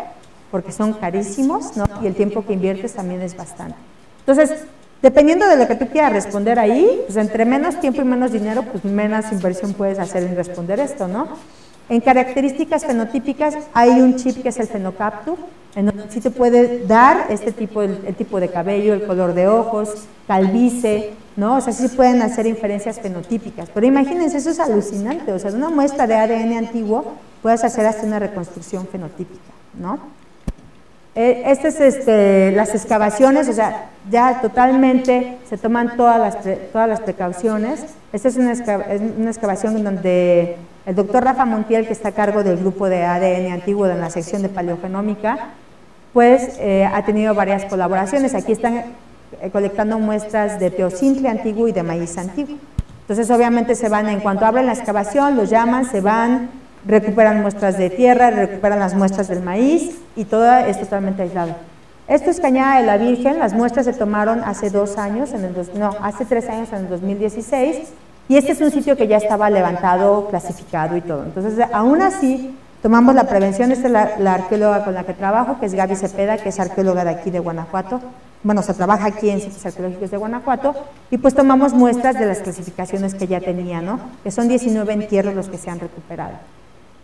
Porque son carísimos, ¿no? Y el tiempo que inviertes también es bastante. Entonces, dependiendo de lo que tú quieras responder ahí, pues entre menos tiempo y menos dinero, pues menos inversión puedes hacer en responder esto, ¿no? En características fenotípicas hay un chip que es el Phenocapture, en donde sí te puede dar el tipo de cabello, el color de ojos, calvicie, ¿no? O sea, sí pueden hacer inferencias fenotípicas. Pero imagínense, eso es alucinante, o sea, de una muestra de ADN antiguo puedes hacer hasta una reconstrucción fenotípica, ¿no? Las excavaciones, o sea, ya totalmente se toman todas las precauciones. Esta es una excavación en donde el doctor Rafa Montiel, que está a cargo del grupo de ADN antiguo de la sección de paleogenómica, pues ha tenido varias colaboraciones. Aquí están colectando muestras de teocintle antiguo y de maíz antiguo. Entonces, obviamente se van, en cuanto abren la excavación, los llaman, se van, recuperan muestras de tierra, recuperan las muestras del maíz y todo es totalmente aislado. Esto es Cañada de la Virgen, las muestras se tomaron hace 2 años, hace 3 años, en el 2016, y este es un sitio que ya estaba levantado, clasificado y todo. Entonces, aún así, tomamos la prevención. Esta es la arqueóloga con la que trabajo, que es Gaby Cepeda, que es arqueóloga de aquí de Guanajuato. Bueno, se trabaja aquí en sitios arqueológicos de Guanajuato, y pues tomamos muestras de las clasificaciones que ya tenía, ¿no? Que son 19 entierros los que se han recuperado.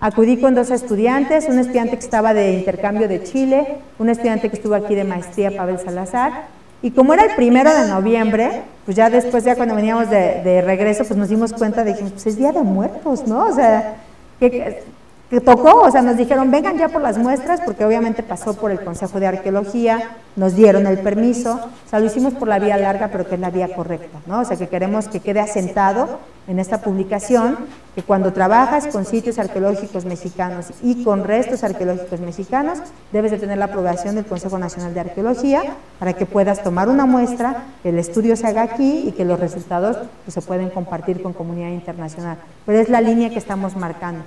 Acudí con 2 estudiantes, un estudiante que estaba de intercambio de Chile, un estudiante que estuvo aquí de maestría, Pavel Salazar, y como era el 1 de noviembre, pues ya después, ya cuando veníamos de regreso, pues nos dimos cuenta de que pues es Día de Muertos, ¿no? O sea, que tocó, o sea, nos dijeron, vengan ya por las muestras, porque obviamente pasó por el Consejo de Arqueología, nos dieron el permiso, o sea, lo hicimos por la vía larga, pero que es la vía correcta, ¿no? O sea, que queremos que quede asentado en esta publicación, que cuando trabajas con sitios arqueológicos mexicanos y con restos arqueológicos mexicanos, debes de tener la aprobación del Consejo Nacional de Arqueología para que puedas tomar una muestra, que el estudio se haga aquí y que los resultados pues, se pueden compartir con comunidad internacional. Pero es la línea que estamos marcando.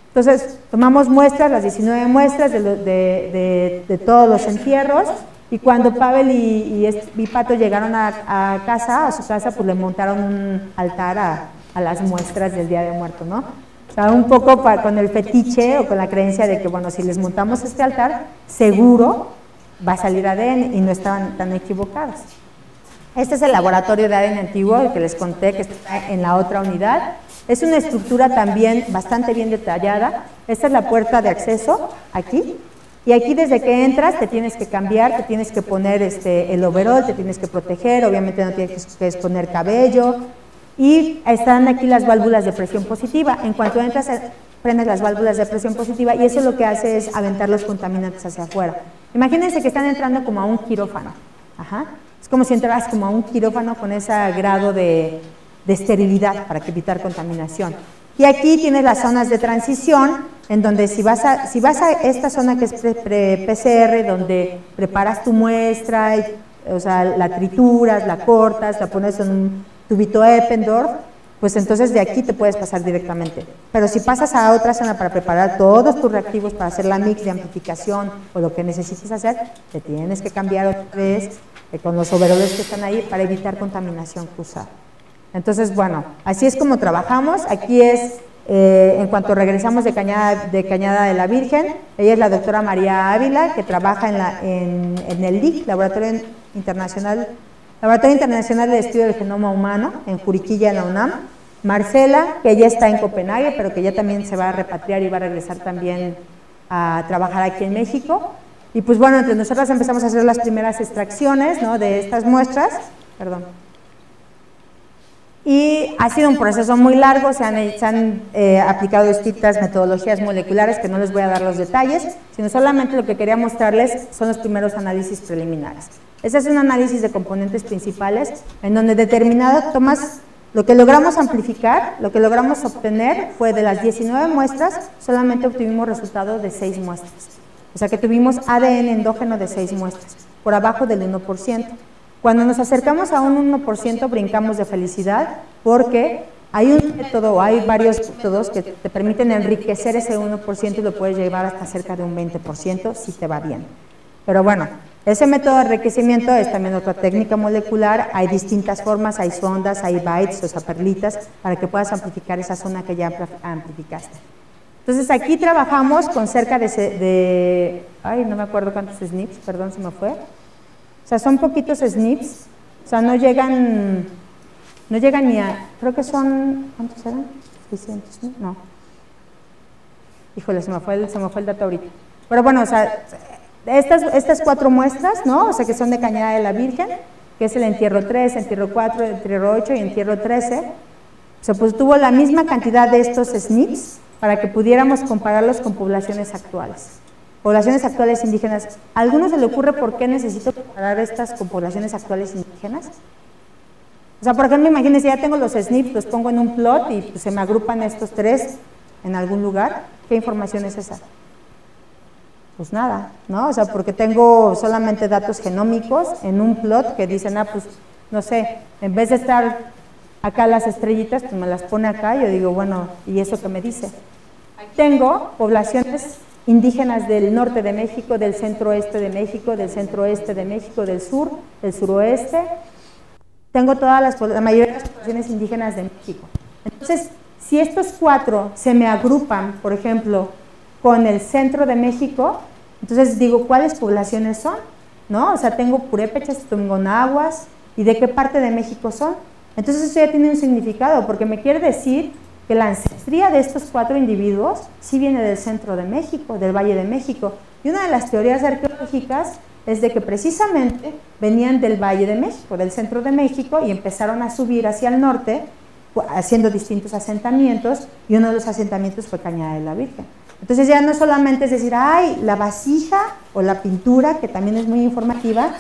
Entonces, tomamos muestras, las 19 muestras de todos los entierros, y cuando Pavel y Pato llegaron a su casa, pues le montaron un altar a las muestras del Día de Muertos, ¿no? O sea, un poco con el fetiche o con la creencia de que, bueno, si les montamos este altar, seguro va a salir ADN, y no estaban tan equivocados. Este es el laboratorio de ADN antiguo, el que les conté, que está en la otra unidad. Es una estructura también bastante bien detallada. Esta es la puerta de acceso, aquí. Y aquí desde que entras te tienes que cambiar, te tienes que poner el overol, te tienes que proteger, obviamente no tienes que exponer cabello. Y están aquí las válvulas de presión positiva. En cuanto entras, prendes las válvulas de presión positiva, y eso lo que hace es aventar los contaminantes hacia afuera. Imagínense que están entrando como a un quirófano. Ajá. Es como si entras como a un quirófano con ese grado de esterilidad para evitar contaminación. Y aquí tienes las zonas de transición, en donde si vas a esta zona que es PCR, donde preparas tu muestra, o sea, la trituras, la cortas, la pones en un tubito Eppendorf, pues entonces de aquí te puedes pasar directamente. Pero si pasas a otra zona para preparar todos tus reactivos para hacer la mix de amplificación o lo que necesites hacer, te tienes que cambiar otra vez con los overoles que están ahí para evitar contaminación cruzada. Entonces, bueno, así es como trabajamos. Aquí es En cuanto regresamos de Cañada de la Virgen, ella es la doctora María Ávila, que trabaja en el LIC, Laboratorio Internacional de Estudio del Genoma Humano, en Juriquilla, en la UNAM. Marcela, que ya está en Copenhague, pero que ya también se va a repatriar y va a regresar también a trabajar aquí en México. Y pues bueno, entre nosotras empezamos a hacer las primeras extracciones, ¿no?, de estas muestras. Perdón. Y ha sido un proceso muy largo, se han aplicado distintas metodologías moleculares, que no les voy a dar los detalles, sino solamente lo que quería mostrarles son los primeros análisis preliminares. Este es un análisis de componentes principales, en donde determinado tomas, lo que logramos amplificar, lo que logramos obtener fue de las 19 muestras, solamente obtuvimos resultado de 6 muestras. O sea que tuvimos ADN endógeno de 6 muestras, por abajo del 1%. Cuando nos acercamos a un 1%, brincamos de felicidad, porque hay un método, hay varios métodos que te permiten enriquecer ese 1% y lo puedes llevar hasta cerca de un 20% si te va bien. Pero bueno, ese método de enriquecimiento es también otra técnica molecular, hay distintas formas, hay sondas, hay bytes, o sea, perlitas, para que puedas amplificar esa zona que ya amplificaste. Entonces aquí trabajamos con cerca ay, no me acuerdo cuántos SNPs, perdón, se me fue. O sea, son poquitos SNPs, o sea, no llegan ni a, creo que son, ¿cuántos eran? 600, no. Híjole, se me fue el dato ahorita. Pero bueno, o sea, estas 4 muestras, ¿no? O sea, que son de Cañada de la Virgen, que es el entierro 3, entierro 4, entierro 8 y entierro 13. O sea, pues tuvo la misma cantidad de estos SNPs para que pudiéramos compararlos con poblaciones actuales. Poblaciones actuales indígenas. ¿A alguno se le ocurre por qué necesito comparar estas con poblaciones actuales indígenas? O sea, por ejemplo, imagínense, ya tengo los SNPs, los pongo en un plot y pues, se me agrupan estos 3 en algún lugar. ¿Qué información es esa? Pues nada, ¿no? O sea, porque tengo solamente datos genómicos en un plot que dicen, pues, no sé, en vez de estar acá las estrellitas, pues me las pone acá, y yo digo, bueno, ¿y eso qué me dice? Tengo poblaciones indígenas del norte de México, del centro-oeste de México, del centro-oeste de México, del sur, del suroeste. Tengo la mayoría de las poblaciones indígenas de México. Entonces, si estos 4 se me agrupan, por ejemplo, con el centro de México, entonces digo, ¿cuáles poblaciones son? ¿No? O sea, tengo purépechas, tengo nahuas, ¿y de qué parte de México son? Entonces eso ya tiene un significado, porque me quiere decir que la ancestría de estos 4 individuos sí viene del centro de México, del Valle de México. Y una de las teorías arqueológicas es de que precisamente venían del Valle de México, del centro de México, y empezaron a subir hacia el norte, haciendo distintos asentamientos, y uno de los asentamientos fue Cañada de la Virgen. Entonces ya no solamente es decir, ay, la vasija o la pintura, que también es muy informativa,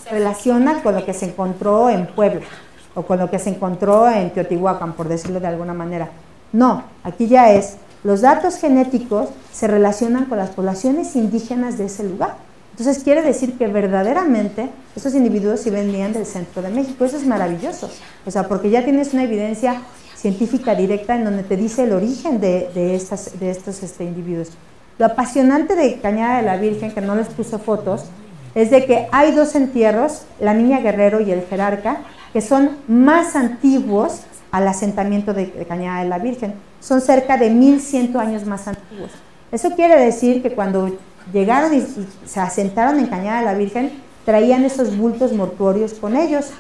se relaciona con lo que se encontró en Puebla, o con lo que se encontró en Teotihuacán, por decirlo de alguna manera. No, aquí ya es, los datos genéticos se relacionan con las poblaciones indígenas de ese lugar. Entonces quiere decir que verdaderamente estos individuos sí venían del centro de México. Eso es maravilloso, o sea, porque ya tienes una evidencia científica directa en donde te dice el origen de estos individuos. Lo apasionante de Cañada de la Virgen, que no les puse fotos, es de que hay 2 entierros, la Niña Guerrero y el Jerarca, que son más antiguos al asentamiento de Cañada de la Virgen. Son cerca de 1100 años más antiguos. Eso quiere decir que cuando llegaron y se asentaron en Cañada de la Virgen, traían esos bultos mortuorios con ellos.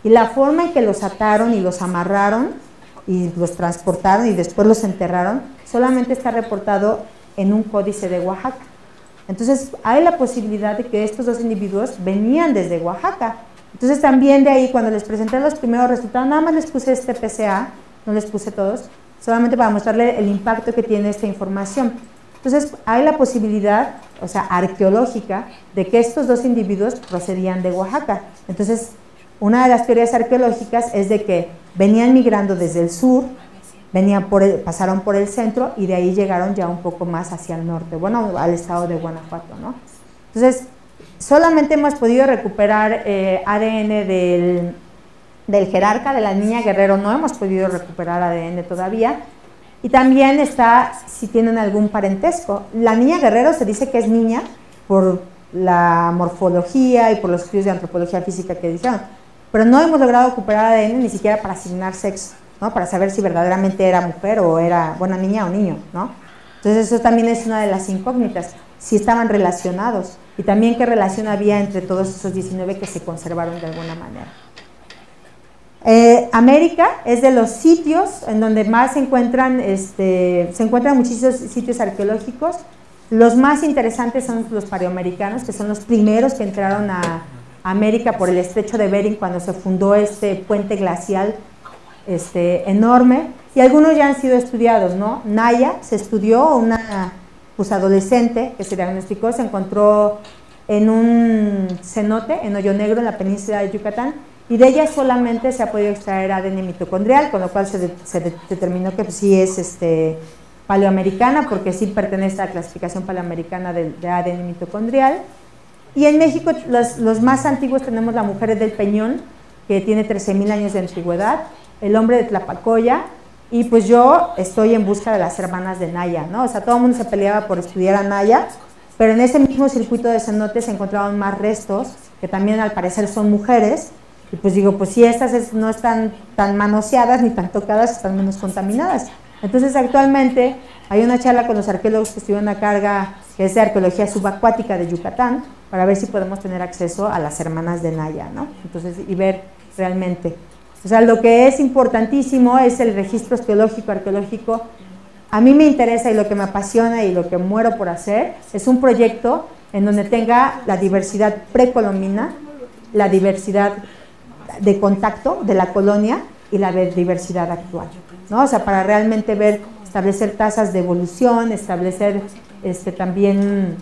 Y la forma en que los ataron y los amarraron y los transportaron y después los enterraron, solamente está reportado en un códice de Oaxaca. Entonces hay la posibilidad de que estos 2 individuos venían desde Oaxaca. Entonces también de ahí, cuando les presenté los primeros resultados, nada más les puse este PCA, no les puse todos, solamente para mostrarle el impacto que tiene esta información. Entonces hay la posibilidad, o sea, arqueológica, de que estos 2 individuos procedían de Oaxaca. Entonces, una de las teorías arqueológicas es de que venían migrando desde el sur, pasaron por el centro y de ahí llegaron ya un poco más hacia el norte, bueno, al estado de Guanajuato, ¿no? Entonces, solamente hemos podido recuperar ADN del Jerarca, de la Niña Guerrero, no hemos podido recuperar ADN todavía, y también está si tienen algún parentesco. La Niña Guerrero se dice que es niña por la morfología y por los estudios de antropología física que hicieron, pero no hemos logrado recuperar ADN ni siquiera para asignar sexo. ¿no? Para saber si verdaderamente era mujer o era, bueno, niña o niño, ¿no? Entonces eso también es una de las incógnitas, si estaban relacionados y también qué relación había entre todos esos 19 que se conservaron de alguna manera. América es de los sitios en donde más se encuentran muchísimos sitios arqueológicos. Los más interesantes son los paleoamericanos, que son los primeros que entraron a América por el estrecho de Bering cuando se fundó este puente glacial enorme, y algunos ya han sido estudiados, ¿no? Naya se estudió, una adolescente que se diagnosticó, se encontró en un cenote, en Hoyo Negro, en la península de Yucatán, y de ella solamente se ha podido extraer ADN mitocondrial, con lo cual se determinó que pues, sí es paleoamericana, porque sí pertenece a la clasificación paleoamericana de ADN mitocondrial. Y en México los más antiguos tenemos la mujer del Peñón, que tiene 13,000 años de antigüedad, el hombre de Tlapacoya, y pues yo estoy en busca de las hermanas de Naya, ¿no? O sea, todo el mundo se peleaba por estudiar a Naya, pero en ese mismo circuito de cenotes se encontraban más restos, que también al parecer son mujeres, y pues digo, pues si estas no están tan manoseadas ni tan tocadas, están menos contaminadas. Entonces actualmente hay una charla con los arqueólogos que estuvieron a cargo, que es de arqueología subacuática de Yucatán, para ver si podemos tener acceso a las hermanas de Naya, ¿no? Entonces, y ver realmente. O sea, lo que es importantísimo es el registro geológico, arqueológico. A mí me interesa y lo que me apasiona y lo que muero por hacer es un proyecto en donde tenga la diversidad precolombina, la diversidad de contacto de la colonia y la diversidad actual, ¿no? O sea, para realmente ver, establecer tasas de evolución, establecer también,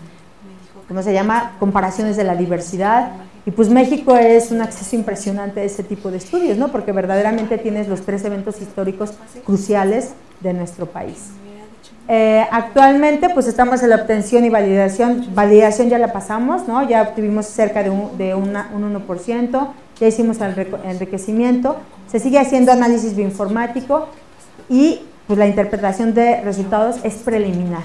¿cómo se llama?, comparaciones de la diversidad. Y pues México es un acceso impresionante a este tipo de estudios, ¿no? Porque verdaderamente tienes los 3 eventos históricos cruciales de nuestro país. Actualmente pues estamos en la obtención y validación ya la pasamos, ¿no? Ya obtuvimos cerca de un 1%, ya hicimos el enriquecimiento, se sigue haciendo análisis bioinformático y pues la interpretación de resultados es preliminar.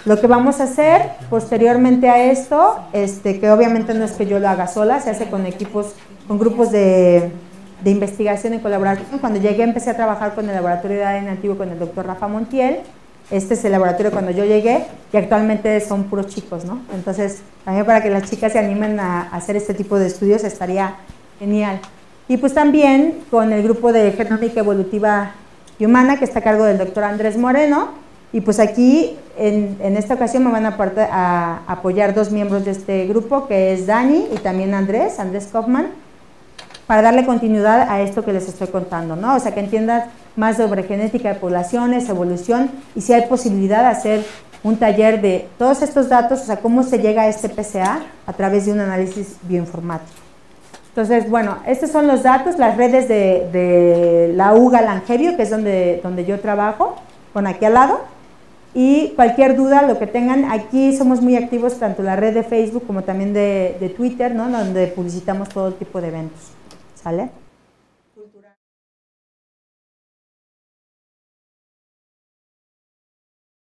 Lo que vamos a hacer posteriormente a esto, que obviamente no es que yo lo haga sola, se hace con grupos de investigación y colaboración. Cuando llegué empecé a trabajar con el laboratorio de ADN antiguo con el doctor Rafa Montiel. Este es el laboratorio cuando yo llegué y actualmente son puros chicos, ¿no? Entonces, también para que las chicas se animen a hacer este tipo de estudios estaría genial. Y pues también con el grupo de genómica evolutiva y humana que está a cargo del doctor Andrés Moreno. Y pues aquí, en esta ocasión, me van a apoyar 2 miembros de este grupo, que es Dani y también Andrés Kaufman, para darle continuidad a esto que les estoy contando, ¿no? O sea, que entiendan más sobre genética de poblaciones, evolución, y si hay posibilidad de hacer un taller de todos estos datos, o sea, cómo se llega a este PCA a través de un análisis bioinformático. Entonces, bueno, estos son los datos, las redes de la UGA Langerio, que es donde yo trabajo, con aquí al lado. Y cualquier duda, lo que tengan, aquí somos muy activos, tanto en la red de Facebook como también de Twitter, ¿no? Donde publicitamos todo tipo de eventos. ¿Sale?